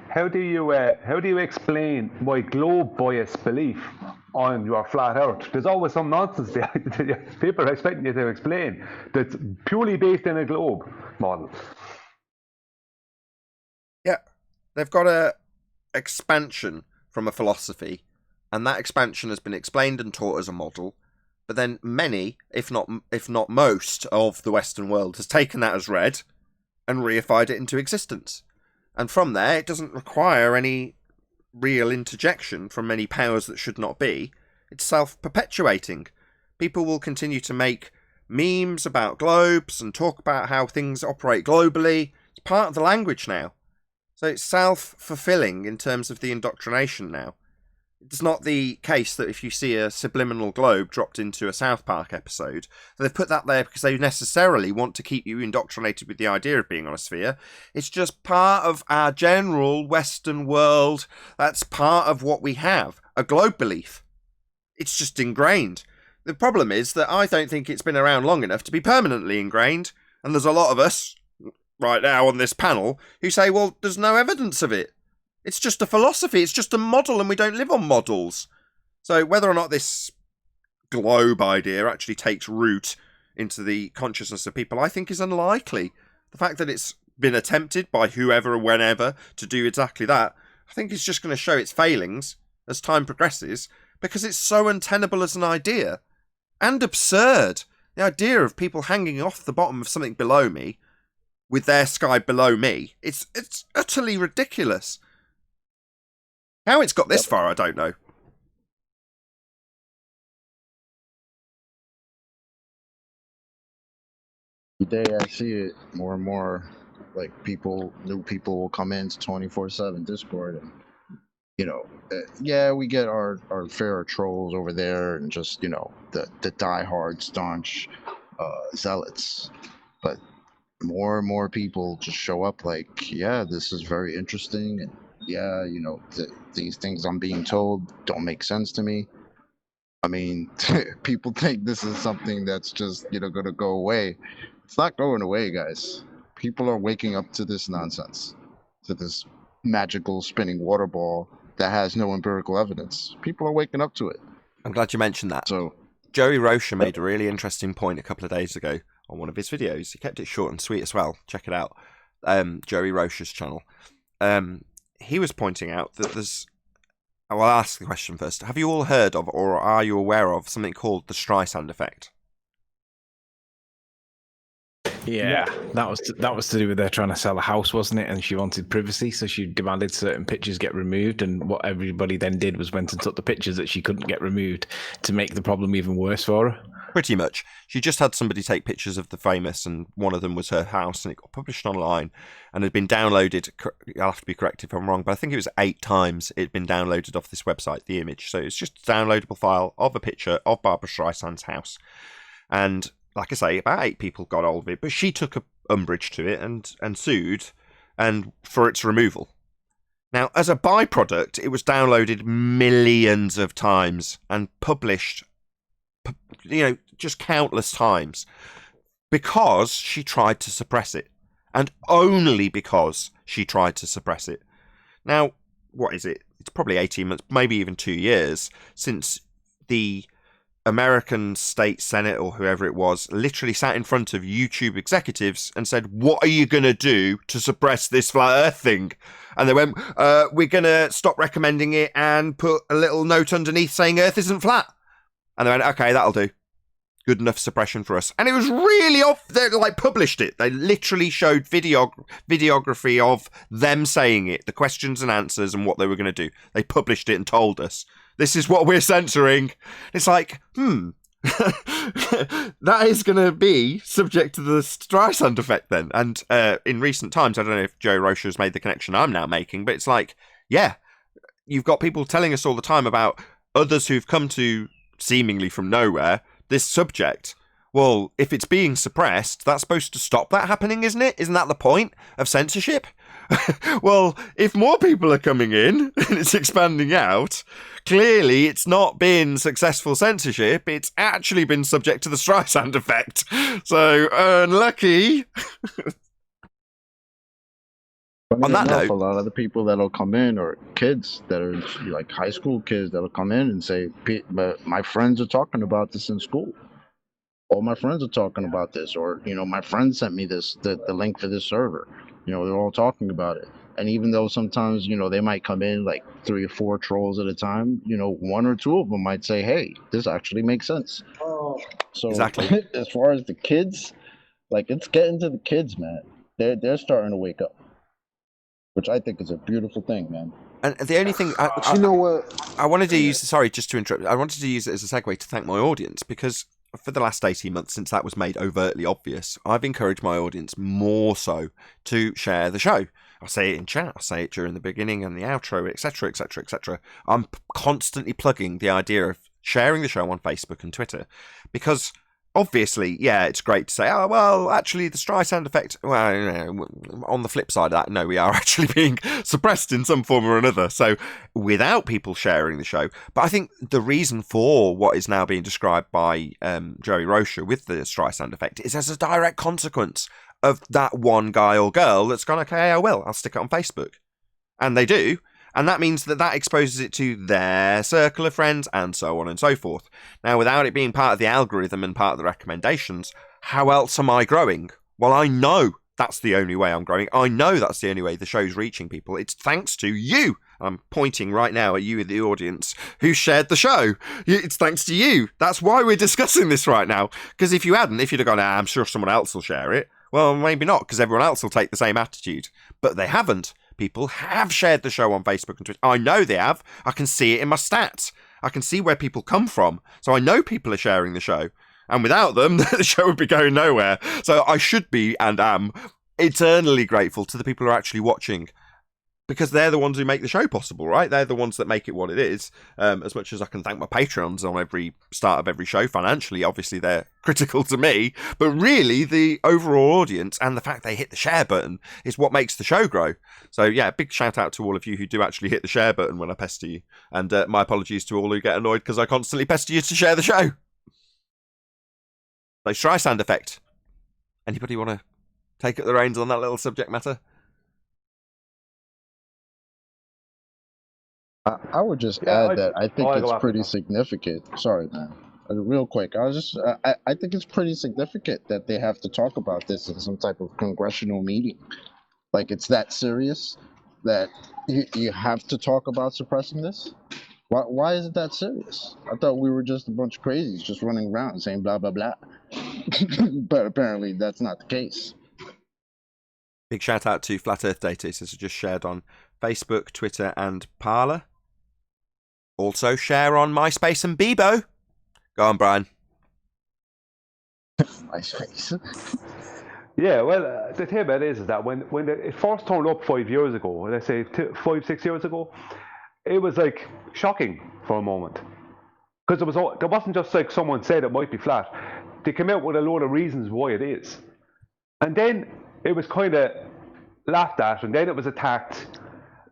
how do you explain my globe bias belief on your flat Earth? There's always some nonsense there. People are expecting you to explain that's purely based in a globe model. Yeah, they've got a expansion from a philosophy, and that expansion has been explained and taught as a model. But then many, if not most, of the Western world has taken that as read, and reified it into existence. And from there, it doesn't require any real interjection from any powers that should not be. It's self-perpetuating. People will continue to make memes about globes and talk about how things operate globally. It's part of the language now. So it's self-fulfilling in terms of the indoctrination now. It's not the case that if you see a subliminal globe dropped into a South Park episode, they've put that there because they necessarily want to keep you indoctrinated with the idea of being on a sphere. It's just part of our general Western world. That's part of what we have, a globe belief. It's just ingrained. The problem is that I don't think it's been around long enough to be permanently ingrained, and there's a lot of us right now on this panel who say, well, there's no evidence of it. It's just a philosophy, it's just a model, and we don't live on models. So whether or not this globe idea actually takes root into the consciousness of people, I think is unlikely. The fact that it's been attempted by whoever and whenever to do exactly that, I think is just going to show its failings as time progresses, because it's so untenable as an idea. And absurd. The idea of people hanging off the bottom of something below me, with their sky below me, it's utterly ridiculous. How it's got this far, I don't know. Every day I see it more and more, like new people will come into 24/7 Discord, and yeah, we get our fair trolls over there, and just the diehard staunch zealots, but more and more people just show up like, yeah, this is very interesting, and yeah, these things I'm being told don't make sense to me. I mean, people think this is something that's just, going to go away. It's not going away, guys. People are waking up to this nonsense, to this magical spinning water ball that has no empirical evidence. People are waking up to it. I'm glad you mentioned that. So, Joey Rocha made a really interesting point a couple of days ago on one of his videos. He kept it short and sweet as well. Check it out. Joey Rocha's channel. He was pointing out that there's... I'll ask the question first. Have you all heard of, or are you aware of, something called the Streisand effect? Yeah, that was to do with her trying to sell a house, wasn't it? And she wanted privacy, so she demanded certain pictures get removed. And what everybody then did was went and took the pictures that she couldn't get removed to make the problem even worse for her. Pretty much. She just had somebody take pictures of the famous, and one of them was her house, and it got published online and had been downloaded. I'll have to be correct if I'm wrong, but I think it was 8 times it had been downloaded off this website, the image. So it's just a downloadable file of a picture of Barbara Streisand's house. And like I say, about 8 people got hold of it, but she took umbrage to it and sued and for its removal. Now, as a byproduct, it was downloaded millions of times and published, just countless times, because she tried to suppress it, and only because she tried to suppress it. Now, what is it? It's probably 18 months, maybe even 2 years since the American state senate, or whoever it was, literally sat in front of YouTube executives and said, what are you going to do to suppress this flat earth thing? And they went, we're going to stop recommending it and put a little note underneath saying earth isn't flat. And they went, okay, that'll do. Good enough suppression for us. And it was really off. They published it. They literally showed videography of them saying it, the questions and answers and what they were going to do. They published it and told us, this is what we're censoring. It's like, that is going to be subject to the Streisand effect then. And in recent times, I don't know if Joe Rocha has made the connection I'm now making, but it's like, yeah, you've got people telling us all the time about others who've come to, seemingly from nowhere, this subject. Well, if it's being suppressed, that's supposed to stop that happening, isn't it? Isn't that the point of censorship? Well, if more people are coming in and it's expanding out, clearly it's not been successful censorship. It's actually been subject to the Streisand effect. So, unlucky. On that note, a lot of the people that'll come in are kids that are like high school kids that'll come in and say, but my friends are talking about this in school. All my friends are talking about this, or, my friend sent me this, the link for this server. They're all talking about it. And even though sometimes, they might come in like 3 or 4 trolls at a time, 1 or 2 of them might say, hey, this actually makes sense. So exactly. As far as the kids, like, it's getting to the kids, man. they're starting to wake up, which I think is a beautiful thing, man. And the only thing you know what? I wanted to use, sorry, just to interrupt, I wanted to use it as a segue to thank my audience, because for the last 18 months, since that was made overtly obvious, I've encouraged my audience more so to share the show. I say it in chat, I say it during the beginning and the outro, etc., etc., etc. I'm constantly plugging the idea of sharing the show on Facebook and Twitter, because obviously, yeah, it's great to say, oh, well, actually, the Streisand effect, well, you know, on the flip side of that, no, we are actually being suppressed in some form or another. So without people sharing the show. But I think the reason for what is now being described by Joey Rocha with the Streisand effect is as a direct consequence of that one guy or girl that's gone, okay, I will, I'll stick it on Facebook. And they do. And that means that exposes it to their circle of friends and so on and so forth. Now, without it being part of the algorithm and part of the recommendations, how else am I growing? Well, I know that's the only way I'm growing. I know that's the only way the show's reaching people. It's thanks to you. I'm pointing right now at you, the audience, who shared the show. It's thanks to you. That's why we're discussing this right now. Because if you hadn't, if you'd have gone, I'm sure someone else will share it. Well, maybe not, because everyone else will take the same attitude. But they haven't. People have shared the show on Facebook and Twitter. I know they have. I can see it in my stats. I can see where people come from. So I know people are sharing the show. And without them, the show would be going nowhere. So I should be and am eternally grateful to the people who are actually watching. Because they're the ones who make the show possible, right? They're the ones that make it what it is. As much as I can thank my Patreons on every start of every show financially, obviously they're critical to me. But really, the overall audience and the fact they hit the share button is what makes the show grow. So yeah, big shout out to all of you who do actually hit the share button when I pester you. And my apologies to all who get annoyed because I constantly pester you to share the show. Like Streisand effect. Anybody want to take up the reins on that little subject matter? I would just add that I think it's pretty significant. Sorry, man. Real quick, I think it's pretty significant that they have to talk about this in some type of congressional meeting. Like, it's that serious that you have to talk about suppressing this? Why is it that serious? I thought we were just a bunch of crazies just running around saying blah, blah, blah. But apparently that's not the case. Big shout out to Flat Earth Data. This is just shared on Facebook, Twitter, and Parler. Also share on MySpace and Bebo. Go on, Brian. MySpace. Yeah, well, the thing about it is that when it first turned up 5 years ago, let's say 5-6 years ago, it was like shocking for a moment. Because there wasn't just like someone said it might be flat. They came out with a load of reasons why it is. And then it was kind of laughed at, and then it was attacked.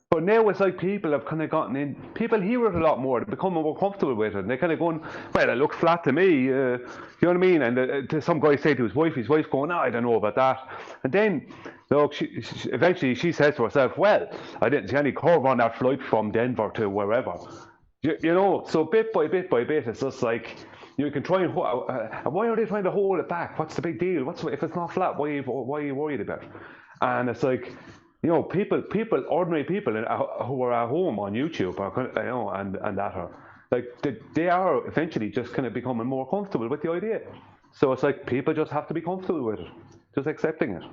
But now it's like people have kind of gotten in, people hear it a lot more, they become more comfortable with it, and they're kind of going, well, it looks flat to me, you know what I mean? And some guy said to his wife's going, no, I don't know about that. And then, look, eventually she says to herself, well, I didn't see any curve on that flight from Denver to wherever. You know, so bit by bit, it's just like, you can try and, why are they trying to hold it back? What's the big deal? If it's not flat, why are you worried about it? And it's like, you know, ordinary people who are at home on YouTube are, you know, and that are like they are eventually just kind of becoming more comfortable with the idea. So it's like people just have to be comfortable with it, just accepting it.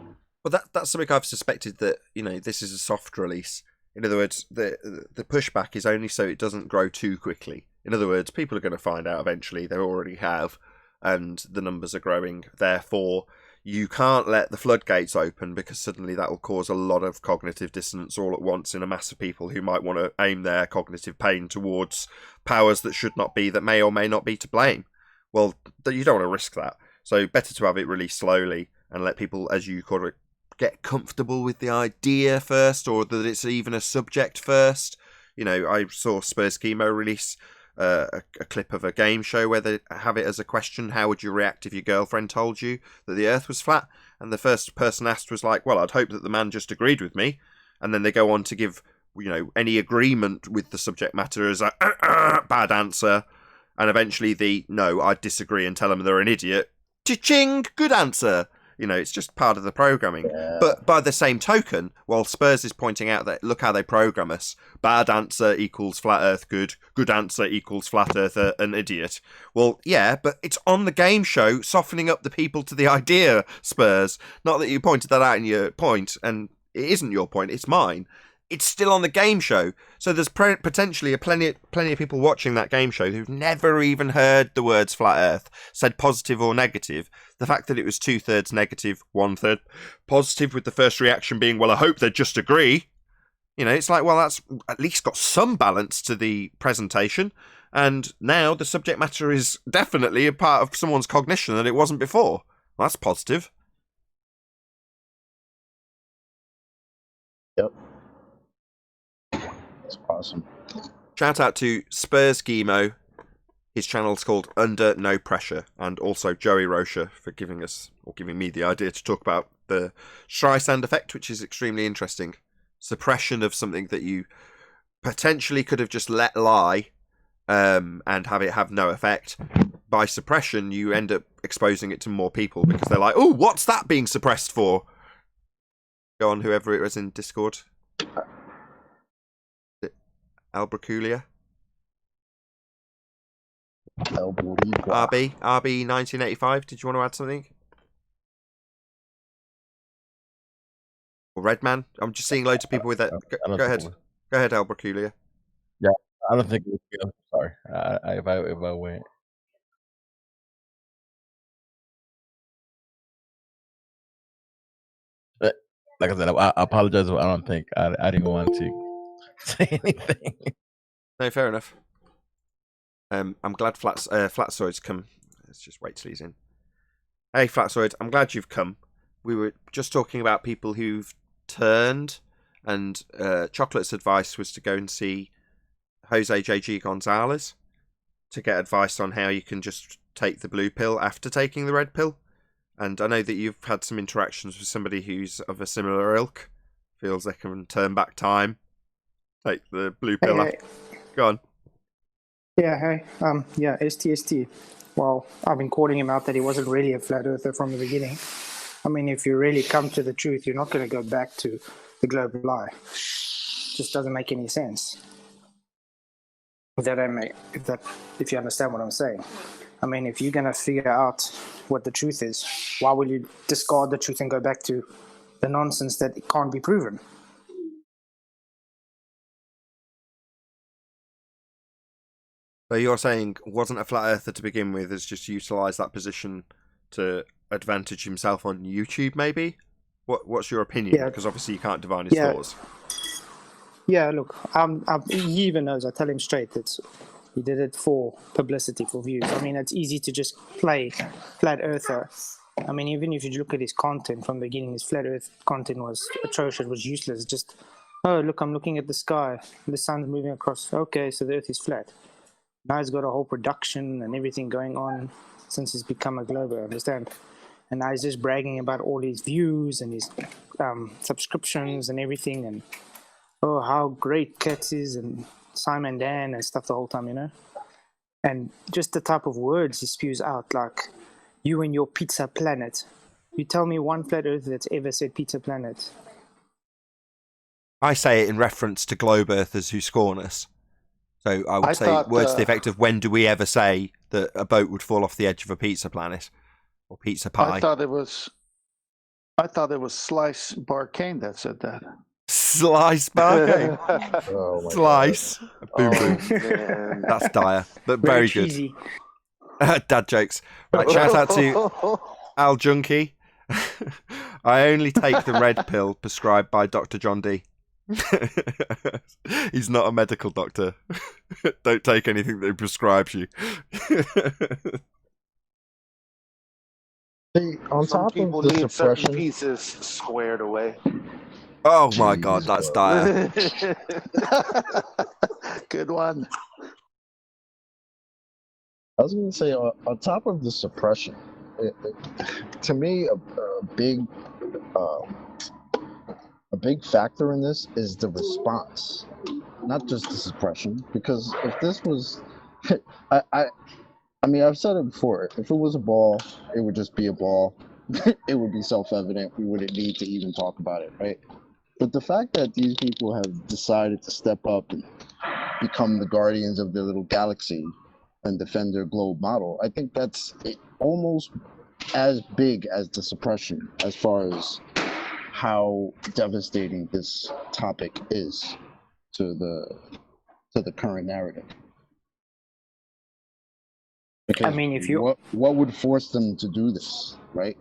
Well, that's something I've suspected, that, you know, this is a soft release. In other words, the pushback is only so it doesn't grow too quickly. In other words, people are going to find out eventually. They already have, and the numbers are growing. Therefore, you can't let the floodgates open, because suddenly that will cause a lot of cognitive dissonance all at once in a mass of people who might want to aim their cognitive pain towards powers that should not be, that may or may not be to blame. Well, you don't want to risk that. So better to have it released slowly and let people, as you call it, get comfortable with the idea first, or that it's even a subject first. You know, I saw Spurs Chemo release a clip of a game show where they have it as a question: how would you react if your girlfriend told you that the earth was flat? And the first person asked was like, well, I'd hope that the man just agreed with me. And then they go on to give, you know, any agreement with the subject matter as a bad answer. And eventually no, I'd disagree, and tell them they're an idiot. Cha-ching! Good answer. It's just part of the programming. Yeah. But by the same token, while Spurs is pointing out that look how they program us, bad answer equals flat Earth good, good answer equals flat Earth an idiot. Well, yeah, but it's on the game show softening up the people to the idea, Spurs. Not that you pointed that out in your point, and it isn't your point, it's mine. It's still on the game show. So there's potentially plenty of people watching that game show who've never even heard the words flat Earth, said positive or negative. The fact that it was 2/3 negative, 1/3 positive, with the first reaction being, well, I hope they just agree. It's like, well, that's at least got some balance to the presentation. And now the subject matter is definitely a part of someone's cognition that it wasn't before. Well, that's positive. Yep. That's awesome. Shout out to Spurs Gimo. His channel's called Under No Pressure, and also Joey Rocha for giving me the idea to talk about the Streisand effect, which is extremely interesting. Suppression of something that you potentially could have just let lie and have it have no effect. By suppression, you end up exposing it to more people because they're like, oh, what's that being suppressed for? Go on, whoever it was in Discord. Albraculia? RB 1985, did you want to add something? Or Redman? I'm just seeing loads of people with that. Go ahead. Go ahead, Albraculia. Yeah, I don't think it was good. Sorry. If I went. Like I said, I apologize. I don't think I didn't want to say anything. No, fair enough. I'm glad Flatsoid's come. Let's just wait till he's in. Hey, Flatsoid, I'm glad you've come. We were just talking about people who've turned, and Chocolate's advice was to go and see Jose J.G. Gonzalez to get advice on how you can just take the blue pill after taking the red pill. And I know that you've had some interactions with somebody who's of a similar ilk, feels they can turn back time, take the blue pill after. Go on. Yeah, hey. STST. Well, I've been calling him out that he wasn't really a flat earther from the beginning. I mean, if you really come to the truth, you're not going to go back to the global lie. It just doesn't make any sense. If you understand what I'm saying. I mean, if you're going to figure out what the truth is, why will you discard the truth and go back to the nonsense that can't be proven? So you're saying wasn't a flat earther to begin with, has just utilised that position to advantage himself on YouTube, maybe? What's your opinion? Yeah. Because obviously you can't divine his thoughts. Yeah, look, he even knows. I tell him straight that he did it for publicity, for views. I mean, it's easy to just play flat earther. I mean, even if you look at his content from the beginning, his flat earth content was atrocious, was useless. Just, oh, look, I'm looking at the sky. The sun's moving across. Okay, so the earth is flat. Now he's got a whole production and everything going on since he's become a glober, understand? And now he's just bragging about all his views and his subscriptions and everything, and oh, how great Katz is and Simon Dan and stuff the whole time, you know? And just the type of words he spews out, like, you and your pizza planet. You tell me one flat earther that's ever said pizza planet. I say it in reference to globe earthers who scorn us. So I would say words to the effect of, when do we ever say that a boat would fall off the edge of a pizza planet or pizza pie? I thought it was Slice Barcane that said that. Slice Barcane. Slice. Boom, boom. Man. That's dire, but very good. Cheesy. Dad jokes. Right, shout out to Al Junkie. I only take the red pill prescribed by Dr. John D. He's not a medical doctor. Don't take anything that he prescribes you. Hey, on Some top people of the need certain suppression, pieces squared away. Oh my God, that's dire. Good one. I was going to say, on top of the suppression, to me, a big factor in this is the response, not just the suppression. Because if this was, I mean, I've said it before. If it was a ball, it would just be a ball. it would be self-evident. We wouldn't need to even talk about it, right? But the fact that these people have decided to step up and become the guardians of their little galaxy and defend their globe model, I think that's almost as big as the suppression as far as how devastating this topic is to the current narrative. Because I mean, if you what would force them to do this, right?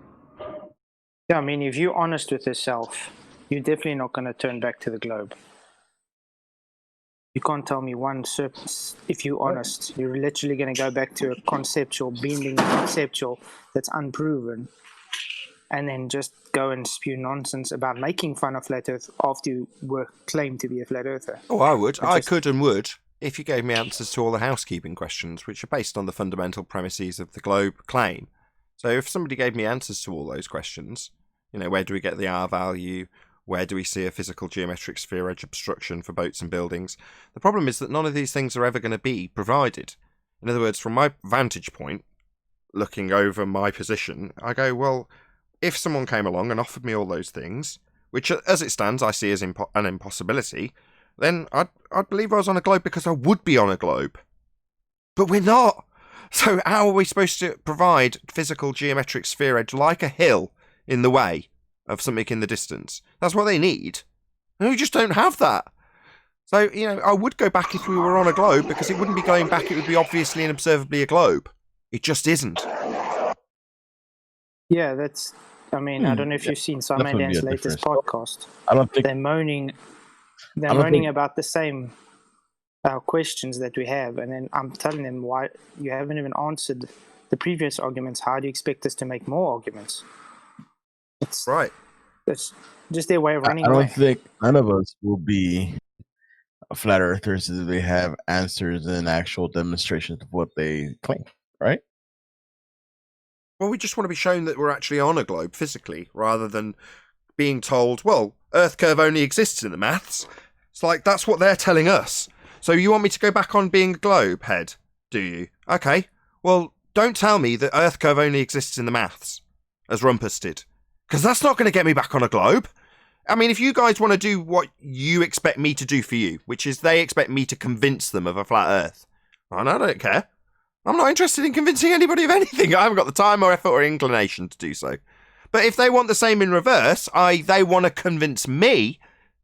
Yeah, I mean, if you're honest with yourself, you're definitely not going to turn back to the globe. You can't tell me one surface. If you're honest, you're literally going to go back to a conceptual, being conceptual that's unproven, and then just go and spew nonsense about making fun of flat Earth after you were claimed to be a flat earther. Oh, I would. I could and would if you gave me answers to all the housekeeping questions, which are based on the fundamental premises of the globe claim. So if somebody gave me answers to all those questions, you know, where do we get the R value? Where do we see a physical geometric sphere edge obstruction for boats and buildings? The problem is that none of these things are ever going to be provided. In other words, from my vantage point, looking over my position, I go, well, if someone came along and offered me all those things, which as it stands I see as an impossibility, then I'd believe I was on a globe because I would be on a globe. But we're not. So how are we supposed to provide physical geometric sphere edge like a hill in the way of something in the distance? That's what they need. And we just don't have that. So, you know, I would go back if we were on a globe, because it wouldn't be going back, it would be obviously and observably a globe. It just isn't. Yeah, that's... I mean, I don't know if you've seen Simon Definitely Dan's a latest difference. podcast. I don't think They're moaning about the same questions that we have, and then I'm telling them, why you haven't even answered the previous arguments. How do you expect us to make more arguments? It's right. It's just their way of running I away. don't think none of us will be flat earthers if they have answers and actual demonstrations of what they claim, right? Well, we just want to be shown that we're actually on a globe physically, rather than being told, well, Earth curve only exists in the maths. It's like, that's what they're telling us. So you want me to go back on being a globe head, do you? Okay, well, don't tell me that Earth curve only exists in the maths, as Rumpus did. Because that's not going to get me back on a globe. I mean, if you guys want to do what you expect me to do for you, which is they expect me to convince them of a flat Earth, and I don't care. I'm not interested in convincing anybody of anything. I haven't got the time or effort or inclination to do so. But if they want the same in reverse, they want to convince me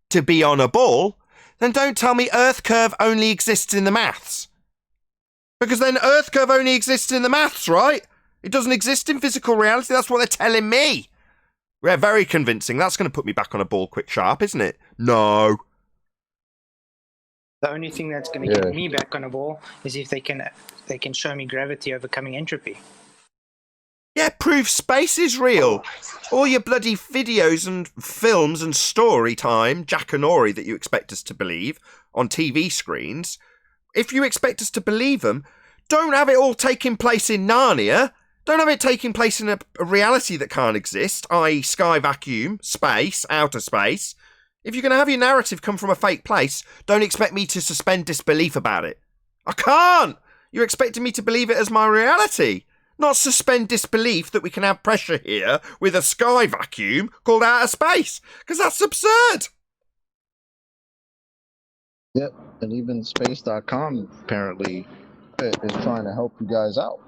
to be on a ball, then don't tell me Earth curve only exists in the maths. Because then Earth curve only exists in the maths, right? It doesn't exist in physical reality. That's what they're telling me. Yeah, very convincing. That's going to put me back on a ball quick sharp, isn't it? No. The only thing that's going to get me back on a ball is if they can show me gravity overcoming entropy. Yeah, prove space is real. All your bloody videos and films and story time, Jack and Ori, that you expect us to believe on TV screens, if you expect us to believe them, don't have it all taking place in Narnia. Don't have it taking place in a reality that can't exist, i.e. sky vacuum, space, outer space. If you're going to have your narrative come from a fake place, don't expect me to suspend disbelief about it. I can't! You're expecting me to believe it as my reality, not suspend disbelief that we can have pressure here with a sky vacuum called outer space, because that's absurd! Yep, and even space.com apparently is trying to help you guys out.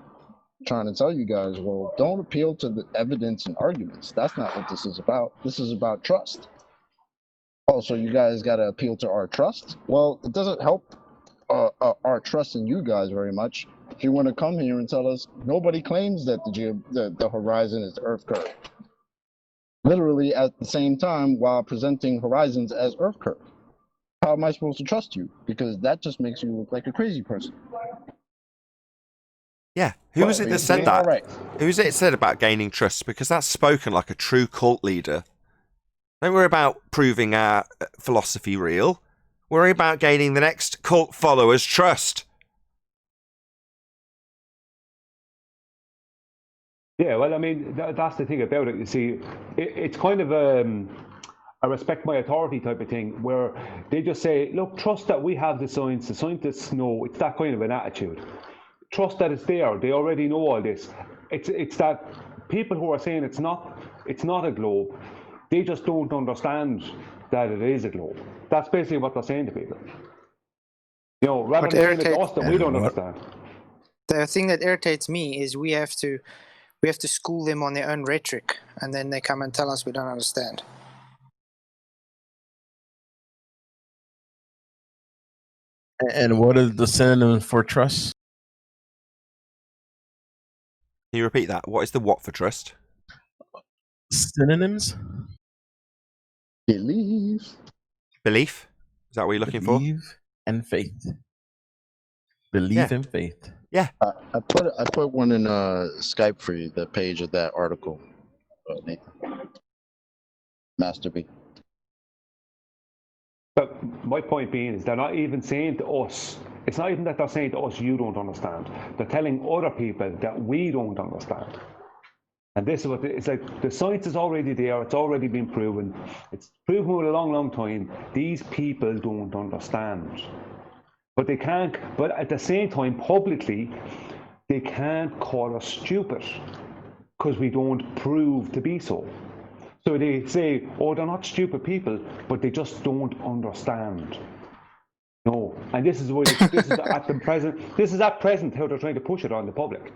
Trying to tell you guys, well, don't appeal to the evidence and arguments. That's not what this is about. This is about trust. Oh, so you guys got to appeal to our trust? Well, it doesn't help our trust in you guys very much if you want to come here and tell us nobody claims that the horizon is the Earth curve. Literally at the same time while presenting horizons as Earth curve. How am I supposed to trust you? Because that just makes you look like a crazy person. Yeah, who was it that said that? Right. Who was it that said about gaining trust? Because that's spoken like a true cult leader. Don't worry about proving our philosophy real. Worry about gaining the next cult follower's trust. Yeah, well, I mean, that's the thing about it. You see, it's kind of a respect my authority type of thing, where they just say, look, trust that we have the science. The scientists know. It's that kind of an attitude. Trust that it's there. They already know all this. It's that people who are saying it's not a globe, they just don't understand that it is a globe. That's basically what they're saying to people. You know, rather than saying it to us that we don't understand. The thing that irritates me is we have to school them on their own rhetoric, and then they come and tell us we don't understand. And what is the synonym for trust? Can you repeat that? What is the what for trust? Synonyms? Believe. Belief? Is that what you're looking for? Believe and faith. Believe and faith. Yeah. I put one in Skype for you, the page of that article, Nathan. Master B. But my point being is they're not even saying to us, it's not even that they're saying to us, you don't understand. They're telling other people that we don't understand. And this is what it's like. The science is already there. It's already been proven. It's proven for a long, long time. These people don't understand. But they can't, but at the same time, publicly, they can't call us stupid because we don't prove to be so. So they say, oh, they're not stupid people, but they just don't understand. No, and this is what this is at the present. This is at present how they're trying to push it on the public.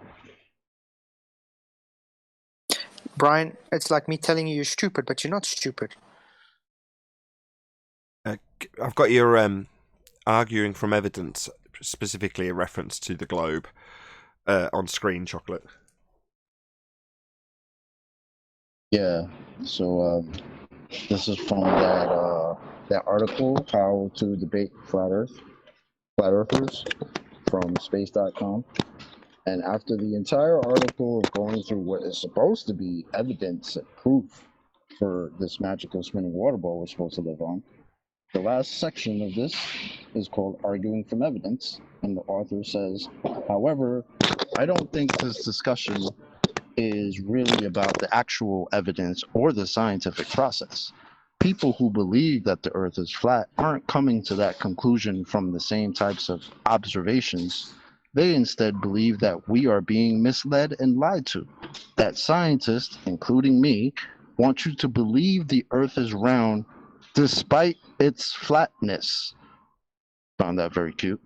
Brian, it's like me telling you you're stupid, but you're not stupid. I've got your arguing from evidence, specifically a reference to the globe on screen, Chocolate. Yeah. So this is from that article, How to Debate Flat Earthers, from space.com. And after the entire article of going through what is supposed to be evidence and proof for this magical spinning water ball we're supposed to live on, the last section of this is called Arguing from Evidence, and the author says, however, I don't think this discussion is really about the actual evidence or the scientific process. People who believe that the Earth is flat aren't coming to that conclusion from the same types of observations. They instead believe that we are being misled and lied to, that scientists, including me, want you to believe the Earth is round despite its flatness. Found that very cute.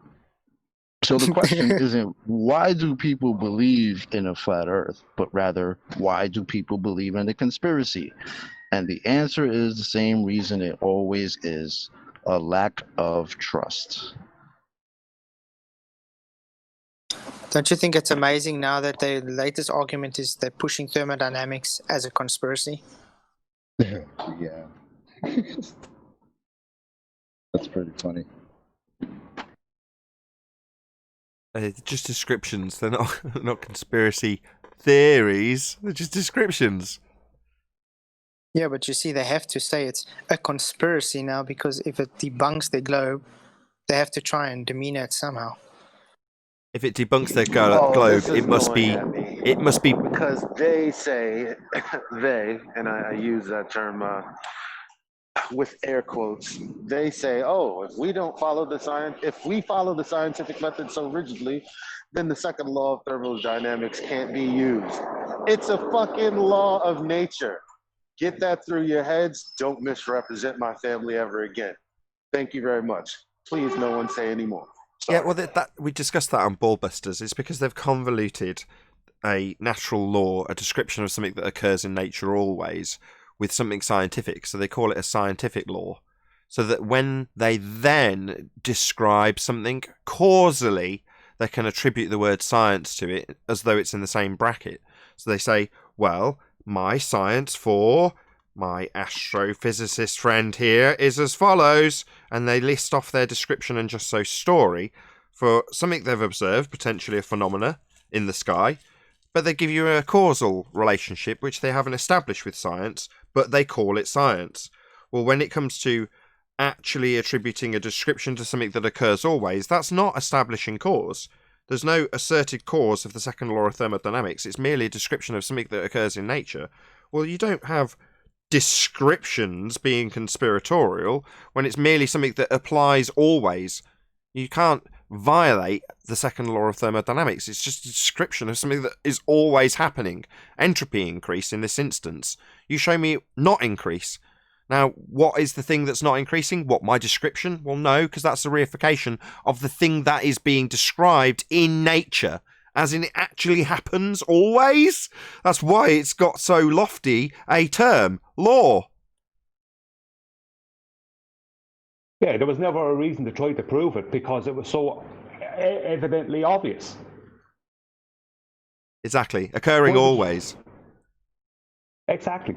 So the question isn't why do people believe in a flat Earth, but rather why do people believe in a conspiracy? And the answer is the same reason it always is: a lack of trust. Don't you think it's amazing now that the latest argument is they're pushing thermodynamics as a conspiracy? Yeah. That's pretty funny. Just descriptions. They're not conspiracy theories. They're just descriptions. Yeah, but you see, they have to say it's a conspiracy now because if it debunks the globe, they have to try and demean it somehow. If it debunks their globe, it must be because they say they, and I use that term with air quotes. They say, "Oh, if we follow the scientific method so rigidly, then the second law of thermodynamics can't be used." It's a fucking law of nature. Get that through your heads. Don't misrepresent my family ever again. Thank you very much. Please, no one say any more. Sorry. Yeah, well, that we discussed that on Ballbusters. It's because they've convoluted a natural law, a description of something that occurs in nature always, with something scientific. So they call it a scientific law. So that when they then describe something causally, they can attribute the word science to it as though it's in the same bracket. So they say, well, my science for my astrophysicist friend here is as follows, and they list off their description and just so story for something they've observed, potentially a phenomena in the sky, but they give you a causal relationship which they haven't established with science, but they call it science. Well, when it comes to actually attributing a description to something that occurs always, that's not establishing cause. There's no asserted cause of the second law of thermodynamics. It's merely a description of something that occurs in nature. Well, you don't have descriptions being conspiratorial when it's merely something that applies always. You can't violate the second law of thermodynamics. It's just a description of something that is always happening. Entropy increase in this instance. You show me not increase. Now, what is the thing that's not increasing? What, my description? Well, no, because that's a reification of the thing that is being described in nature, as in it actually happens always. That's why it's got so lofty a term, law. Yeah, there was never a reason to try to prove it because it was so evidently obvious. Exactly. Occurring always. Exactly.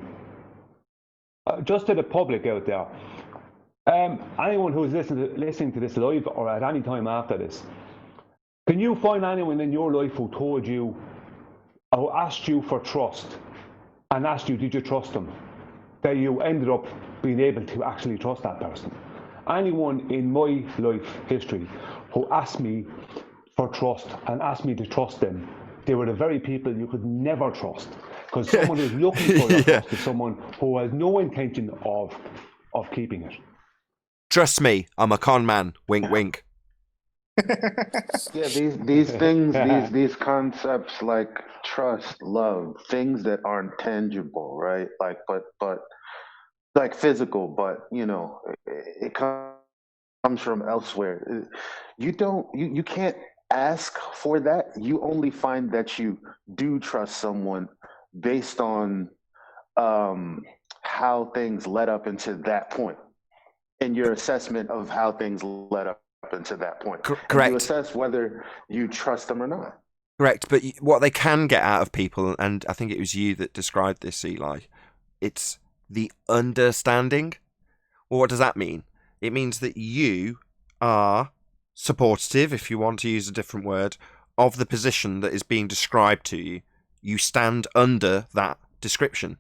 Just to the public out there, anyone who's listening to this live or at any time after this, can you find anyone in your life who told you, who asked you for trust and asked you, did you trust them, that you ended up being able to actually trust that person? Anyone in my life history who asked me for trust and asked me to trust them, they were the very people you could never trust. Because someone who's looking for your trust is someone who has no intention of keeping it. Trust me, I'm a con man. Wink, wink. Yeah, these things, these concepts like trust, love, things that aren't tangible, right? Like, but like physical, but it comes from elsewhere. You can't ask for that. You only find that you do trust someone based on how things led up into that point, and your assessment of how things led up into that point. Correct. And you assess whether you trust them or not. Correct, but what they can get out of people, and I think it was you that described this, Eli, it's the understanding. Well, what does that mean? It means that you are supportive, if you want to use a different word, of the position that is being described to you. You stand under that description.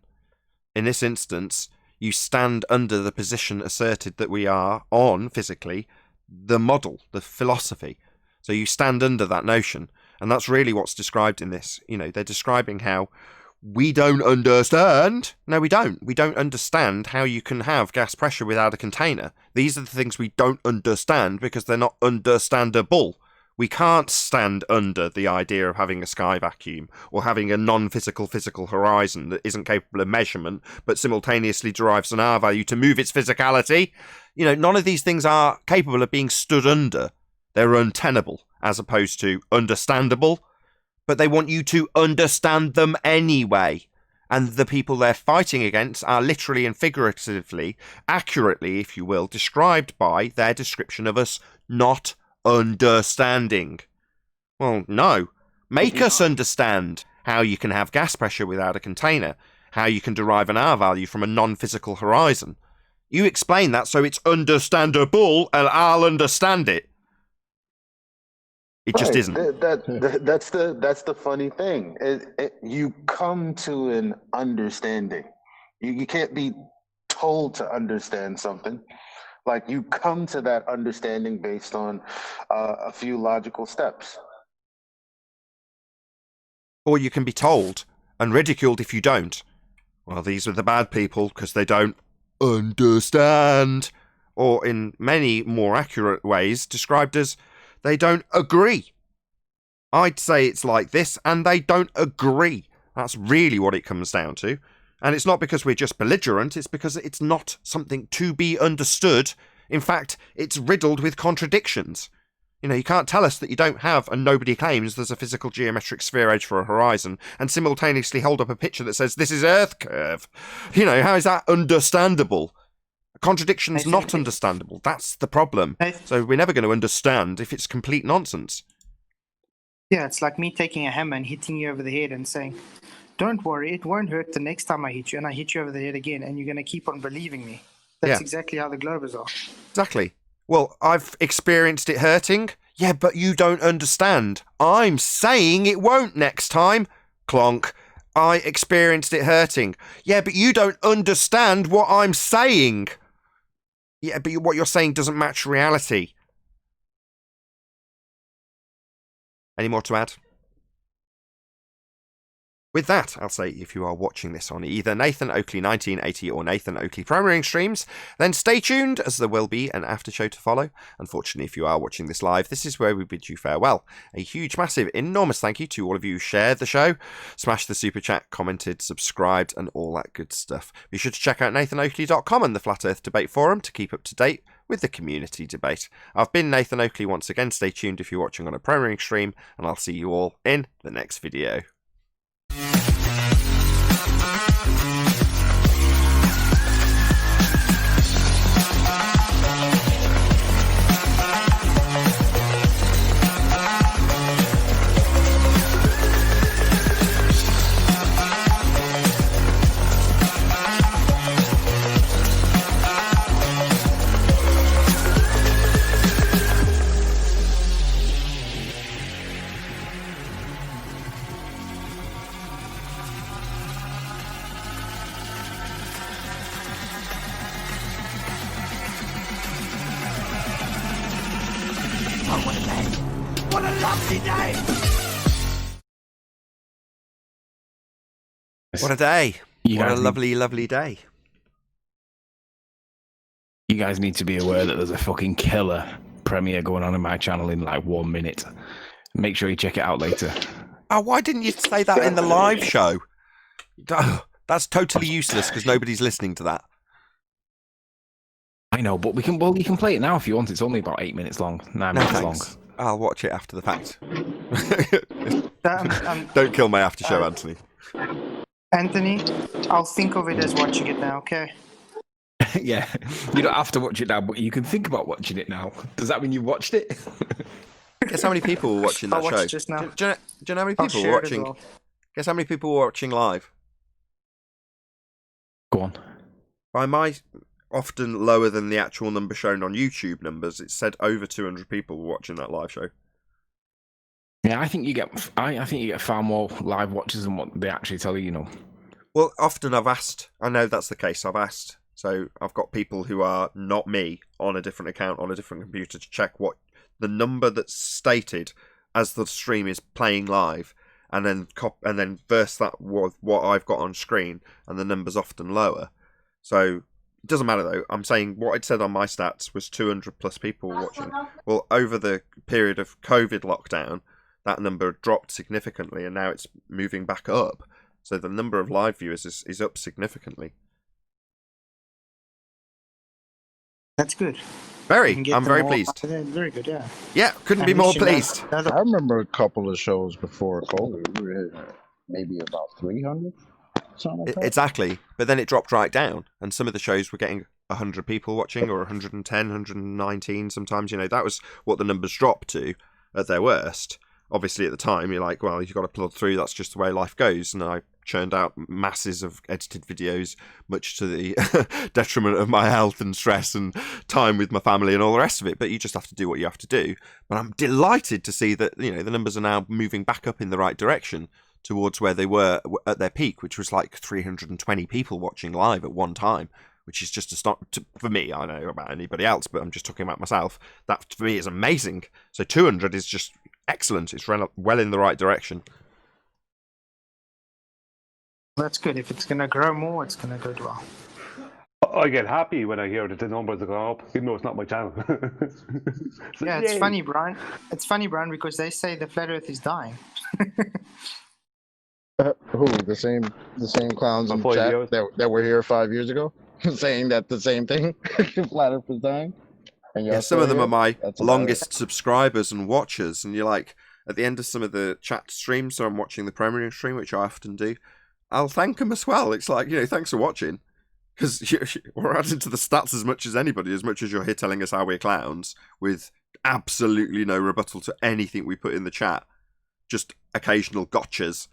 In this instance, you stand under the position asserted that we are on physically, the model, the philosophy. So you stand under that notion. And that's really what's described in this. They're describing how we don't understand. No, we don't. We don't understand how you can have gas pressure without a container. These are the things we don't understand because they're not understandable. We can't stand under the idea of having a sky vacuum or having a non-physical physical horizon that isn't capable of measurement but simultaneously derives an R value to move its physicality. None of these things are capable of being stood under. They're untenable as opposed to understandable, but they want you to understand them anyway. And the people they're fighting against are literally and figuratively, accurately, if you will, described by their description of us not understanding. Well, no. Make us understand how you can have gas pressure without a container, how you can derive an R value from a non-physical horizon. You explain that so it's understandable and I'll understand it. It just isn't. That's the funny thing. You come to an understanding. You can't be told to understand something. Like, you come to that understanding based on a few logical steps. Or you can be told and ridiculed if you don't. Well, these are the bad people because they don't understand. Or in many more accurate ways, described as they don't agree. I'd say it's like this, and they don't agree. That's really what it comes down to. And it's not because we're just belligerent, it's because it's not something to be understood. In fact, it's riddled with contradictions. You can't tell us that you don't have, and nobody claims there's a physical geometric sphere edge for a horizon, and simultaneously hold up a picture that says, this is Earth curve. How is that understandable? A contradiction's not understandable. That's the problem. So we're never going to understand if it's complete nonsense. Yeah, it's like me taking a hammer and hitting you over the head and saying, don't worry, it won't hurt the next time I hit you, and I hit you over the head again, and you're going to keep on believing me. That's exactly how the globers are. Exactly. Well, I've experienced it hurting. Yeah, but you don't understand. I'm saying it won't next time. Clonk. I experienced it hurting. Yeah, but you don't understand what I'm saying. Yeah, but what you're saying doesn't match reality. Any more to add? With that, I'll say if you are watching this on either Nathan Oakley 1980 or Nathan Oakley Programming streams, then stay tuned as there will be an after show to follow. Unfortunately, if you are watching this live, this is where we bid you farewell. A huge, massive, enormous thank you to all of you who shared the show, smashed the super chat, commented, subscribed, and all that good stuff. Be sure to check out nathanoakley.com and the Flat Earth Debate Forum to keep up to date with the community debate. I've been Nathan Oakley once again. Stay tuned if you're watching on a programming stream, and I'll see you all in the next video. What a lovely day! What a day. What a lovely, lovely day. You guys need to be aware that there's a fucking killer premiere going on in my channel in like 1 minute. Make sure you check it out later. Oh, why didn't you say that in the live show? Oh, that's totally useless because nobody's listening to that. I know, but you can play it now if you want. It's only about 8 minutes long, 9 minutes long. I'll watch it after the fact. Don't kill my after show, Anthony. Anthony, I'll think of it as watching it now, okay? Yeah, you don't have to watch it now, but you can think about watching it now. Does that mean you watched it? Guess how many people were watching that I'll show? watch it just now. Do you know how many people were watching? Well. Guess how many people were watching live? Go on. By my often lower than the actual number shown on YouTube numbers, it said over 200 people were watching that live show. Yeah, I think you get far more live watchers than what they actually tell you. You know. Well, often I've asked. I know that's the case. I've asked. So I've got people who are not me on a different account on a different computer to check what the number that's stated as the stream is playing live, and then verse that with what I've got on screen, and the number's often lower. So it doesn't matter though. I'm saying what I'd said on my stats was 200 plus people watching. Well, over the period of COVID lockdown, that number dropped significantly, and now it's moving back up. So the number of live viewers is up significantly. That's good. I'm very pleased. Very good, yeah. Yeah, couldn't be more pleased. I remember a couple of shows before COVID. We were maybe about 300. Something like that. Exactly. But then it dropped right down, and some of the shows were getting 100 people watching, or 110, 119 sometimes. You know, that was what the numbers dropped to at their worst. Obviously, at the time, you're like, well, you've got to plod through. That's just the way life goes. And I churned out masses of edited videos, much to the detriment of my health and stress and time with my family and all the rest of it. But you just have to do what you have to do. But I'm delighted to see that, you know, the numbers are now moving back up in the right direction towards where they were at their peak, which was like 320 people watching live at one time, which is just for me. I don't know about anybody else, but I'm just talking about myself. That for me is amazing. So 200 is just excellent. It's well in the right direction. That's good. If it's going to grow more, it's going to go well. I get happy when I hear that the numbers are going up, even though it's not my channel. So, yeah, it's yay. funny, Brian. It's funny, Brian, because they say the flat Earth is dying. Who? The same clowns in chat that were here 5 years ago, saying that the same thing. Flat Earth is dying. And yeah, some of them are my longest subscribers and watchers, and you're like, at the end of some of the chat streams, so I'm watching the premiering stream, which I often do, I'll thank them as well. It's like, you know, thanks for watching, because we're adding to the stats as much as anybody, as much as you're here telling us how we're clowns, with absolutely no rebuttal to anything we put in the chat, just occasional gotchas.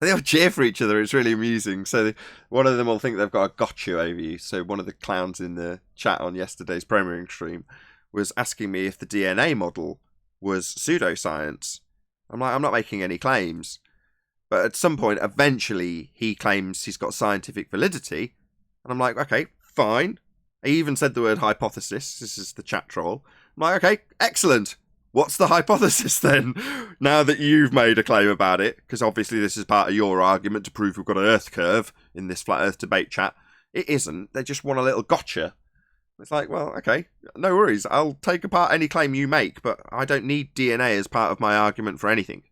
They all cheer for each other. It's really amusing. So one of them will think they've got a gotcha over you. So one of the clowns in the chat on yesterday's premiering stream was asking me if the DNA model was pseudoscience. I'm like, I'm not making any claims. But at some point, eventually, he claims he's got scientific validity. And I'm like, okay, fine. I even said the word hypothesis. This is the chat troll. I'm like, okay, excellent. What's the hypothesis then? Now that you've made a claim about it, because obviously this is part of your argument to prove we've got an Earth curve in this flat Earth debate chat. It isn't. They just want a little gotcha. It's like, well, okay, no worries. I'll take apart any claim you make, but I don't need DNA as part of my argument for anything.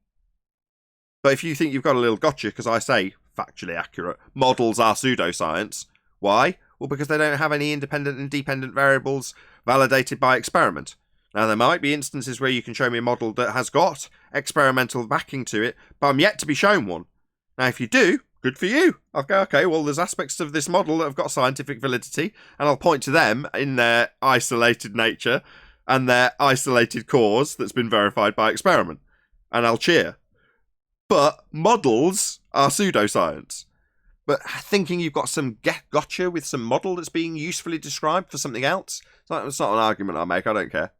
But if you think you've got a little gotcha, because I say, factually accurate, models are pseudoscience, why? Well, because they don't have any independent and dependent variables validated by experiment. Now, there might be instances where you can show me a model that has got experimental backing to it, but I'm yet to be shown one. Now, if you do, good for you. I'll go, okay, well, there's aspects of this model that have got scientific validity, and I'll point to them in their isolated nature and their isolated cause that's been verified by experiment. And I'll cheer. But models are pseudoscience. But thinking you've got some gotcha with some model that's being usefully described for something else, it's not an argument I make, I don't care.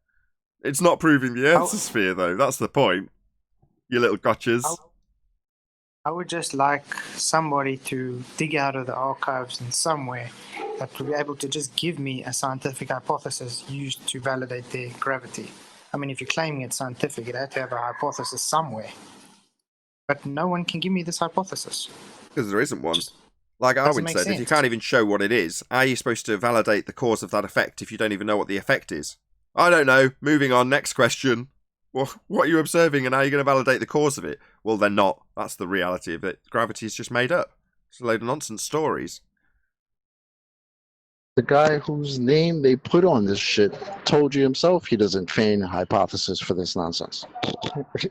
It's not proving the Earth's a sphere, though. That's the point. You little gotchas. I would just like somebody to dig out of the archives in some way that would be able to just give me a scientific hypothesis used to validate their gravity. I mean, if you're claiming it's scientific, it had to have a hypothesis somewhere. But no one can give me this hypothesis. Because there isn't one. Like Arwin said, if you can't even show what it is, how are you supposed to validate the cause of that effect if you don't even know what the effect is? I don't know. Moving on, next question. Well, what are you observing and how are you going to validate the cause of it? Well, they're not. That's the reality of it. Gravity is just made up. It's a load of nonsense stories. The guy whose name they put on this shit told you himself he doesn't feign a hypothesis for this nonsense.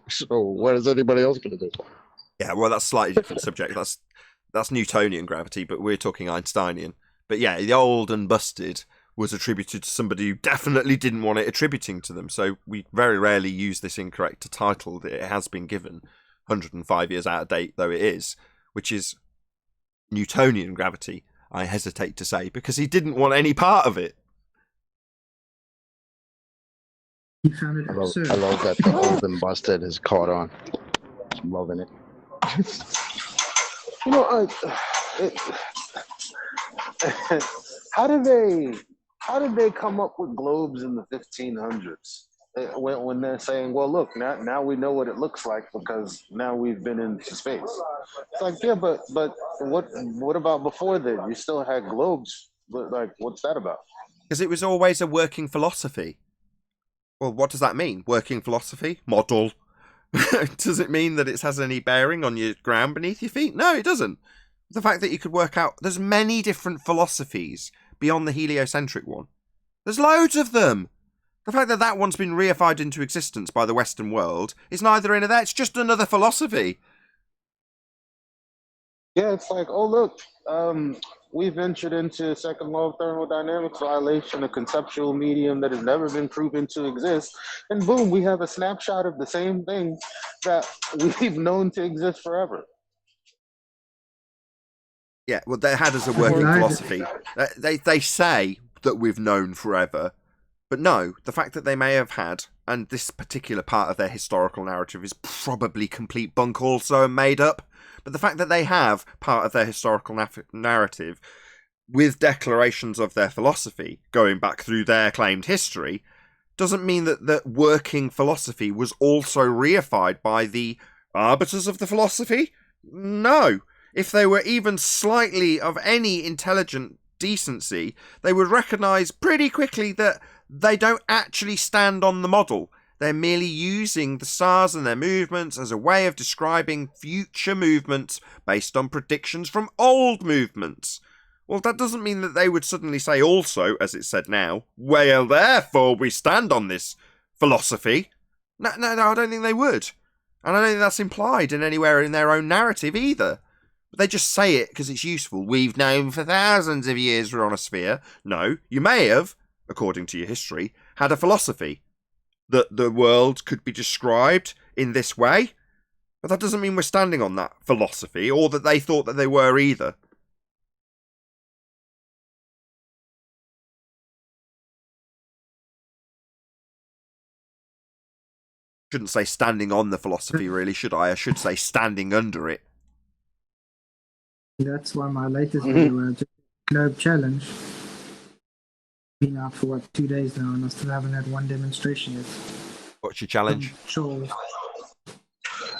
So what is anybody else going to do? Yeah, well, that's a slightly different subject. That's Newtonian gravity, but we're talking Einsteinian. But yeah, the old and busted was attributed to somebody who definitely didn't want it attributing to them. So we very rarely use this incorrect title that it has been given, 105 years out of date though it is, which is Newtonian gravity, I hesitate to say, because he didn't want any part of it. I love that the old and busted has caught on. I'm loving it. You know, how did they come up with globes in the 1500s? When they're saying, well, look, now we know what it looks like because now we've been into space. It's like, yeah, but what about before then? You still had globes, but like, what's that about? Because it was always a working philosophy. Well, what does that mean? Working philosophy? Model? Does it mean that it has any bearing on your ground beneath your feet? No, it doesn't. The fact that you could work out, there's many different philosophies beyond the heliocentric one. There's loads of them. The fact that that one's been reified into existence by the Western world is neither in or there. It's just another philosophy. Yeah, it's like, oh, look, we've ventured into second law of thermodynamics violation, a conceptual medium that has never been proven to exist. And boom, we have a snapshot of the same thing that we've known to exist forever. Yeah, well, they had as a working philosophy. They say that we've known forever. But no, the fact that they may have had, and this particular part of their historical narrative is probably complete bunk also and made up, but the fact that they have part of their historical narrative with declarations of their philosophy going back through their claimed history doesn't mean that working philosophy was also reified by the arbiters of the philosophy. No. If they were even slightly of any intelligent decency, they would recognise pretty quickly that they don't actually stand on the model. They're merely using the stars and their movements as a way of describing future movements based on predictions from old movements. Well, that doesn't mean that they would suddenly say also, as it's said now, well, therefore we stand on this philosophy. No, I don't think they would. And I don't think that's implied in anywhere in their own narrative either. But they just say it because it's useful. We've known for thousands of years we're on a sphere. No, you may have, according to your history, had a philosophy that the world could be described in this way. But that doesn't mean we're standing on that philosophy, or that they thought that they were either. Shouldn't say standing on the philosophy, really, should I? I should say standing under it. That's why my latest video, Globe Challenge. Been out for 2 days now, and I still haven't had one demonstration yet. What's your challenge? Sure.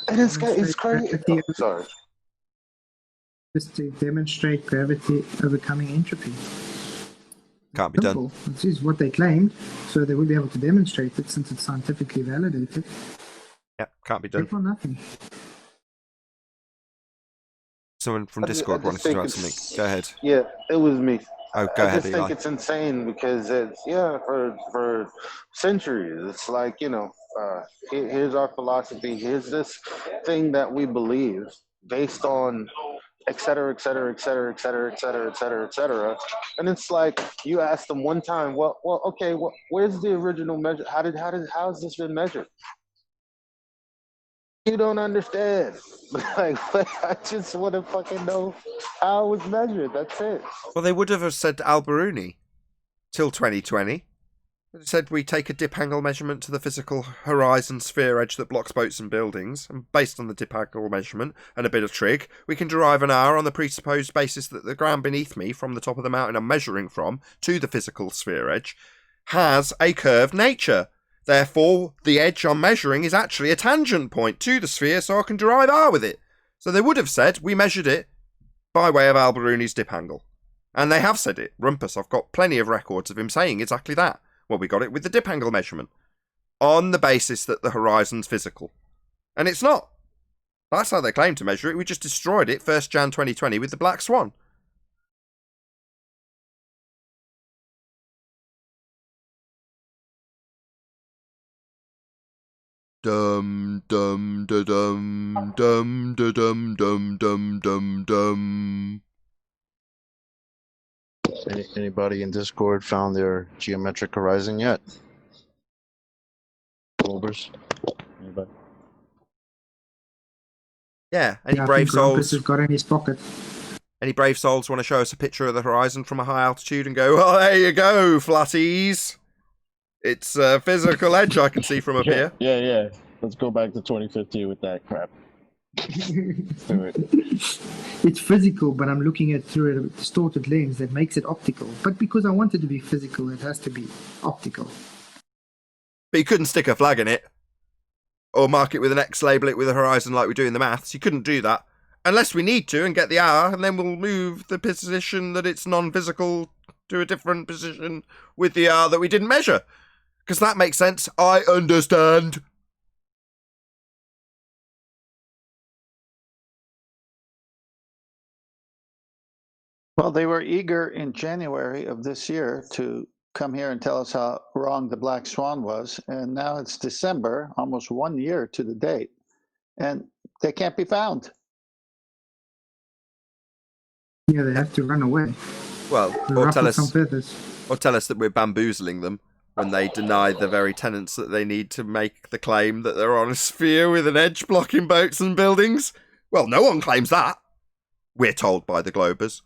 And it's crazy. Oh, sorry. Just to demonstrate gravity overcoming entropy. Can't be done. Simple. This is what they claimed, so they will be able to demonstrate it since it's scientifically validated. Yeah, can't be done. Triple nothing. Someone from Discord wanted to add something. Go ahead. Yeah, it was me. Oh, go ahead, I just Eli. think it's insane because it's for centuries. It's like, here's our philosophy. Here's this thing that we believe based on et cetera, et cetera, et cetera, et cetera, et cetera, et cetera, et cetera. And it's like you ask them one time, okay, where's the original measure? How has this been measured? You don't understand. Like, I just want to fucking know how it was measured. That's it. Well, they would have said Al-Biruni till 2020. It said we take a dip angle measurement to the physical horizon sphere edge that blocks boats and buildings, and based on the dip angle measurement and a bit of trig, we can derive an hour on the presupposed basis that the ground beneath me, from the top of the mountain I'm measuring from to the physical sphere edge, has a curved nature. Therefore, the edge I'm measuring is actually a tangent point to the sphere, so I can derive r with it. So they would have said we measured it by way of Al-Biruni's dip angle. And they have said it. Rumpus, I've got plenty of records of him saying exactly that. Well, we got it with the dip angle measurement, on the basis that the horizon's physical. And it's not. That's how they claim to measure it. We just destroyed it 1st Jan 2020 with the Black Swan. Dum dum da dum dum da dum dum dum dum dum. Anybody in Discord found their geometric horizon yet? Globers? Anybody? Yeah, any I brave think Rumpus souls? has got in his pocket. Any brave souls want to show us a picture of the horizon from a high altitude and go, oh, there you go, flatties. It's a physical edge I can see from up here. Yeah. Let's go back to 2015 with that crap. Let's do it. It's physical, but I'm looking at through a distorted lens that makes it optical. But because I want it to be physical, it has to be optical. But you couldn't stick a flag in it. Or mark it with an X, label it with a horizon like we do in the maths. You couldn't do that. Unless we need to and get the hour, and then we'll move the position that it's non-physical to a different position with the hour that we didn't measure. Because that makes sense. I understand. Well, they were eager in January of this year to come here and tell us how wrong the Black Swan was. And now it's December, almost 1 year to the date. And they can't be found. Yeah, they have to run away. Well, They're or ruffled tell us, some feathers. or tell us that we're bamboozling them when they deny the very tenets that they need to make the claim that they're on a sphere with an edge blocking boats and buildings. Well, no one claims that. We're told by the Globers.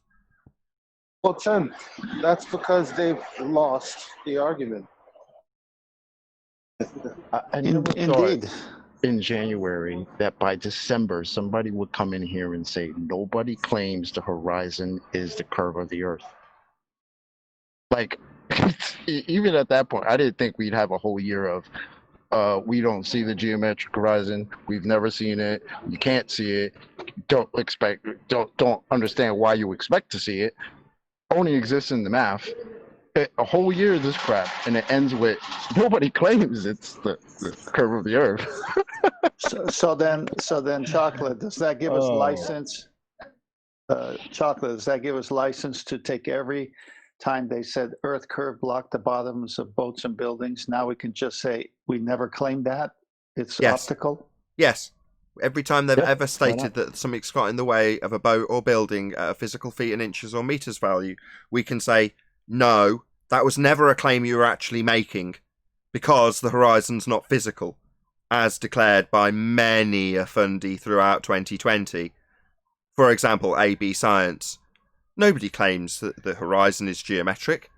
Well, Tim, that's because they've lost the argument. I never thought Indeed. in January that by December somebody would come in here and say nobody claims the horizon is the curve of the earth. Like, even at that point, I didn't think we'd have a whole year of we don't see the geometric horizon, we've never seen it, you can't see it, don't understand why you expect to see it, only exists in the math. A whole year of this crap, and it ends with nobody claims it's the curve of the earth. So then, Chocolate, does that give us license? Chocolate, does that give us license to take every time they said Earth curve blocked the bottoms of boats and buildings? Now we can just say we never claimed that. It's optical. Yes. Every time they've ever stated that something's got in the way of a boat or building at a physical feet and inches or meters value, we can say, no, that was never a claim you were actually making because the horizon's not physical, as declared by many a fundy throughout 2020. For example, AB Science. Nobody claims that the horizon is geometric.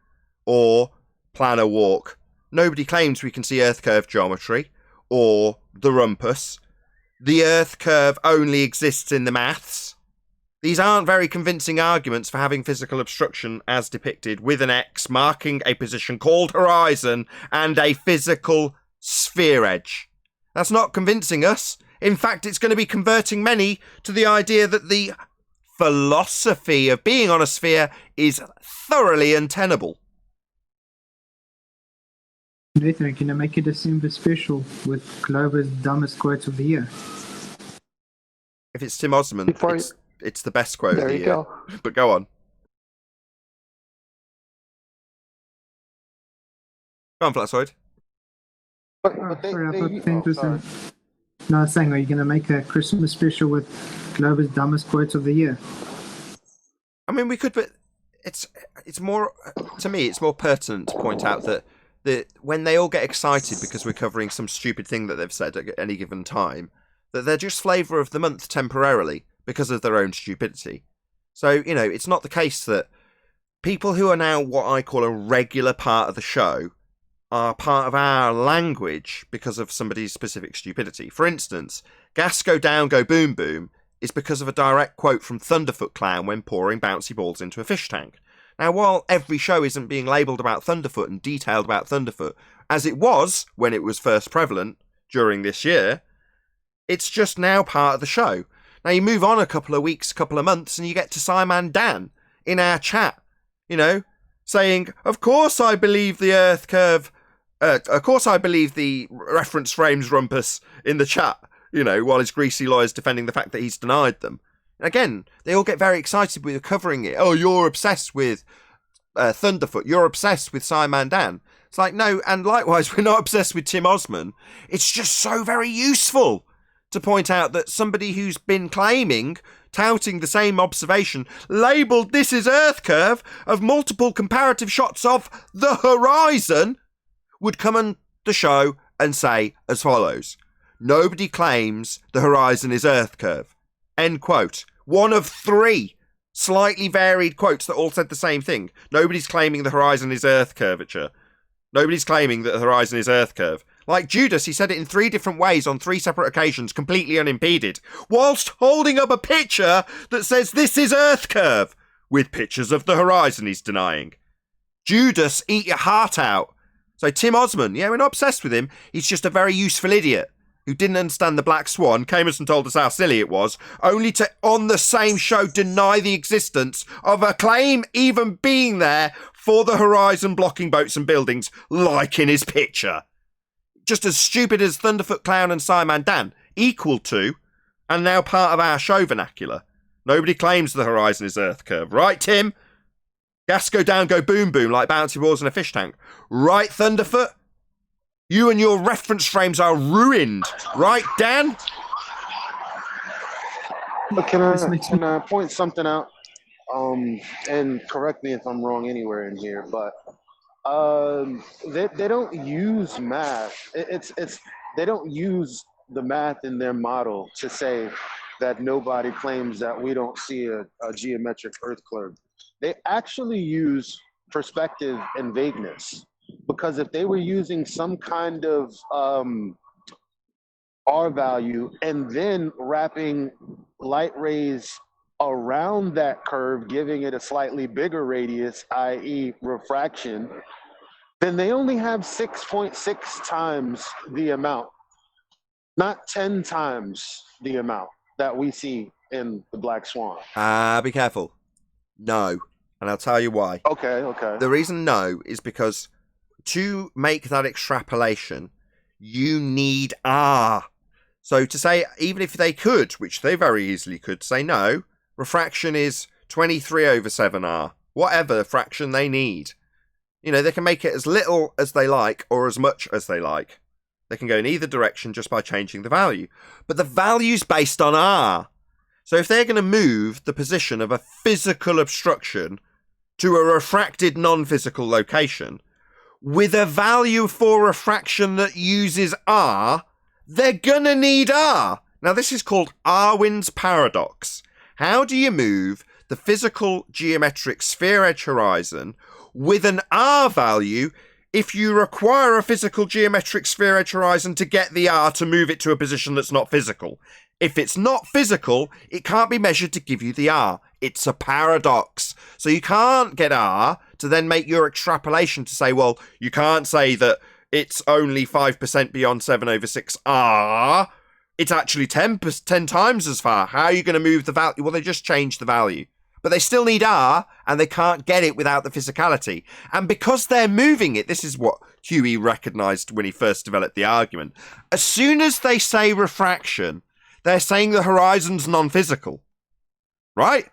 Or Planar Walk. Nobody claims we can see Earth curve geometry. Or the Rumpus. The Earth curve only exists in the maths. These aren't very convincing arguments for having physical obstruction as depicted with an X marking a position called horizon and a physical sphere edge. That's not convincing us. In fact, it's going to be converting many to the idea that the philosophy of being on a sphere is thoroughly untenable. Nathan, can I make a December special with Glover's dumbest quotes of the year? If it's Tim Osman, it's the best quote of the year. Go. But go on. Go on, Flatsoid. Sorry, I thought Fink was saying. No, I was saying, are you going to make a Christmas special with Glover's dumbest quotes of the year? I mean, we could, but it's more, to me, it's more pertinent to point out that when they all get excited because we're covering some stupid thing that they've said at any given time, that they're just flavour of the month temporarily because of their own stupidity. So, you know, it's not the case that people who are now what I call a regular part of the show are part of our language because of somebody's specific stupidity. For instance, gas go down, go boom boom is because of a direct quote from Thunderfoot Clown when pouring bouncy balls into a fish tank. Now, while every show isn't being labelled about Thunderfoot and detailed about Thunderfoot, as it was when it was first prevalent during this year, it's just now part of the show. Now, you move on a couple of weeks, couple of months, and you get to Simon Dan in our chat, you know, saying, of course I believe the Earth curve, of course I believe the reference frames rumpus in the chat, you know, while his greasy lawyer's defending the fact that he's denied them. Again, they all get very excited with covering it. Oh, you're obsessed with Thunderfoot. You're obsessed with Simon Dan. It's like, no, and likewise, we're not obsessed with Tim Osman. It's just so very useful to point out that somebody who's been touting the same observation, labelled this is Earth curve of multiple comparative shots of the horizon, would come on the show and say as follows: nobody claims the horizon is Earth curve. End quote. One of 3 slightly varied quotes that all said the same thing. Nobody's claiming the horizon is Earth curvature. Nobody's claiming that the horizon is Earth curve. Like Judas, he said it in 3 different ways on 3 separate occasions, completely unimpeded, whilst holding up a picture that says this is Earth curve, with pictures of the horizon he's denying. Judas, eat your heart out. So Tim Osman, yeah, we're not obsessed with him. He's just a very useful idiot who didn't understand the Black Swan, came us and told us how silly it was, only to, on the same show, deny the existence of a claim even being there for the horizon blocking boats and buildings, like in his picture. Just as stupid as Thunderfoot Clown and Simon Dan, equal to, and now part of our show vernacular. Nobody claims the horizon is Earth curve. Right, Tim? Gas go down, go boom boom, like bouncy balls in a fish tank. Right, Thunderfoot? You and your reference frames are ruined. Right, Dan? But can I point something out? And correct me if I'm wrong anywhere in here, but they don't use math. They don't use the math in their model to say that nobody claims that we don't see a geometric Earth curve. They actually use perspective and vagueness, because if they were using some kind of R value and then wrapping light rays around that curve, giving it a slightly bigger radius, i.e. refraction, then they only have 6.6 times the amount, not 10 times the amount that we see in the Black Swan. Be careful. No. And I'll tell you why. Okay. The reason no is because to make that extrapolation, you need R. So to say, even if they could, which they very easily could, say no, refraction is 23/7R, whatever fraction they need. You know, they can make it as little as they like or as much as they like. They can go in either direction just by changing the value. But the value's based on R. So if they're going to move the position of a physical obstruction to a refracted non-physical location with a value for refraction that uses R, they're going to need R. Now, this is called Arwin's paradox. How do you move the physical geometric sphere edge horizon with an R value if you require a physical geometric sphere edge horizon to get the R to move it to a position that's not physical. If it's not physical, it can't be measured to give you the R. It's a paradox. So you can't get R to then make your extrapolation to say, well, you can't say that it's only 5% beyond 7/6 R. It's actually 10 times as far. How are you going to move the value? Well, they just changed the value. But they still need R, and they can't get it without the physicality. And because they're moving it, this is what Huey recognised when he first developed the argument. As soon as they say refraction, they're saying the horizon's non-physical, right?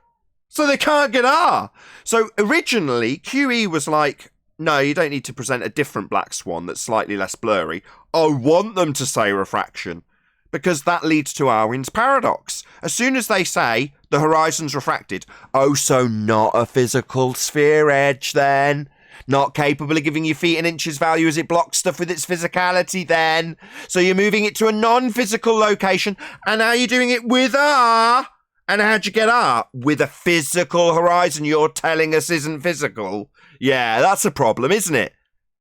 So they can't get R. So originally, QE was like, no, you don't need to present a different black swan that's slightly less blurry. I want them to say refraction, because that leads to Arwin's paradox. As soon as they say the horizon's refracted, oh, so not a physical sphere edge then? Not capable of giving you feet and inches value as it blocks stuff with its physicality then? So you're moving it to a non-physical location, and now you're doing it with R. And how'd you get R? With a physical horizon you're telling us isn't physical. Yeah, that's a problem, isn't it?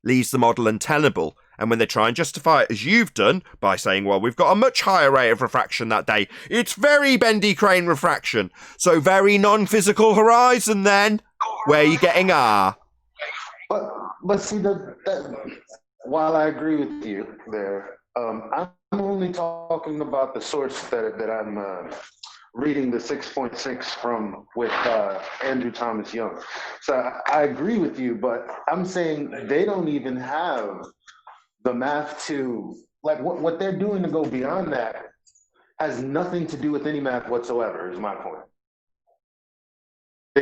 Leaves the model untenable. And when they try and justify it as you've done, by saying, well, we've got a much higher rate of refraction that day, it's very bendy crane refraction, so very non-physical horizon then, where are you getting R? But see, while I agree with you there, I'm only talking about the source that I'm reading the 6.6 from with Andrew Thomas Young. So I agree with you, but I'm saying they don't even have the math to, like, what they're doing to go beyond that has nothing to do with any math whatsoever, is my point.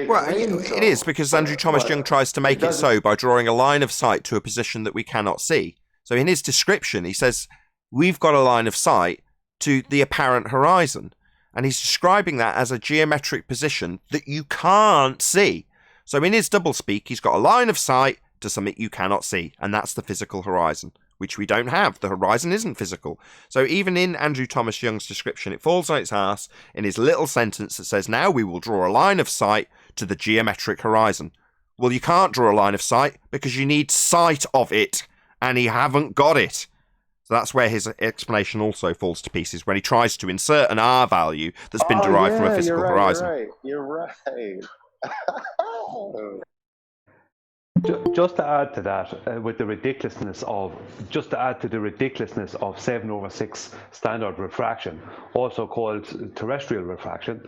Well, it is, because Andrew Thomas Young tries to make it so by drawing a line of sight to a position that we cannot see. So in his description, he says, we've got a line of sight to the apparent horizon. And he's describing that as a geometric position that you can't see. So in his doublespeak, he's got a line of sight to something you cannot see, and that's the physical horizon, which we don't have. The horizon isn't physical. So even in Andrew Thomas Young's description, it falls on its ass in his little sentence that says, now we will draw a line of sight to the geometric horizon. Well, you can't draw a line of sight because you need sight of it, and you haven't got it. So that's where his explanation also falls to pieces, when he tries to insert an R value that's been derived from a physical horizon. You're right. Just to add to that, with the ridiculousness of, just to add to the ridiculousness of 7/6 standard refraction, also called terrestrial refraction,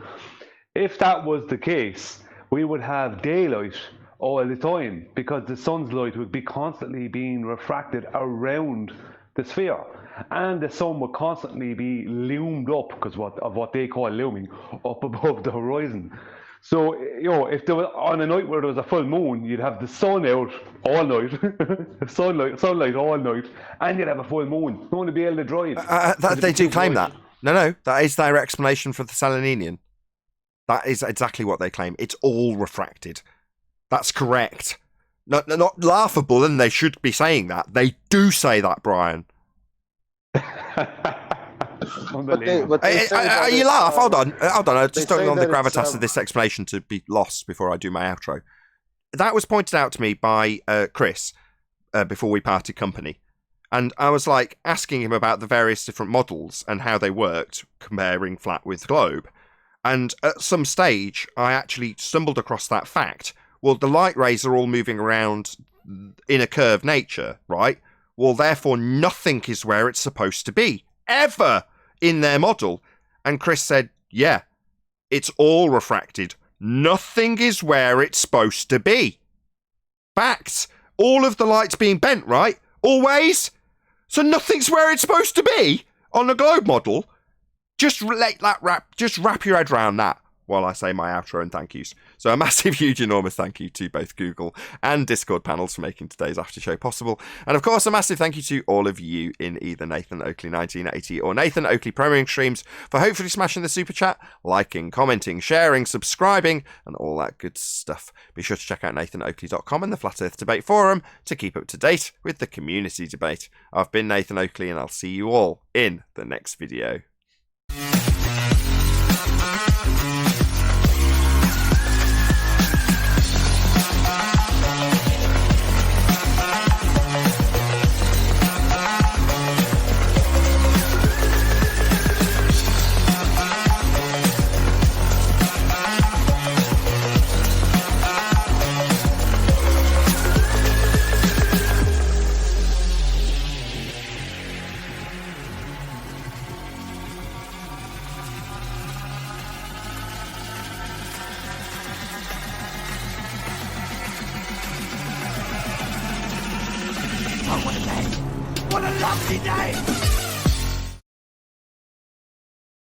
if that was the case, we would have daylight all the time, because the sun's light would be constantly being refracted around the sphere, and the sun would constantly be loomed up, because of what they call looming, up above the horizon. So, you know, if there was on a night where there was a full moon, you'd have the sun out all night, sunlight all night, and you'd have a full moon. No one would be able to drive. They do claim that. No, that is their explanation for the Seleninian. That is exactly what they claim. It's all refracted. That's correct. Not laughable, and they should be saying that. They do say that, Brian. You laugh. Hold on. I just don't want the gravitas of this explanation to be lost before I do my outro. That was pointed out to me by Chris before we parted company. And I was like asking him about the various different models and how they worked, comparing flat with globe. And at some stage, I actually stumbled across that fact. Well, the light rays are all moving around in a curved nature, right? Well, therefore, nothing is where it's supposed to be, ever, in their model. And Chris said, yeah, it's all refracted. Nothing is where it's supposed to be. Facts. All of the light's being bent, right? Always? So nothing's where it's supposed to be on a globe model? Just wrap your head around that while I say my outro and thank yous. So a massive, huge, enormous thank you to both Google and Discord panels for making today's after show possible. And of course, a massive thank you to all of you in either Nathan Oakley 1980 or Nathan Oakley Premiering streams for hopefully smashing the super chat, liking, commenting, sharing, subscribing, and all that good stuff. Be sure to check out nathanoakley.com and the Flat Earth Debate Forum to keep up to date with the community debate. I've been Nathan Oakley, and I'll see you all in the next video. What a lovely day!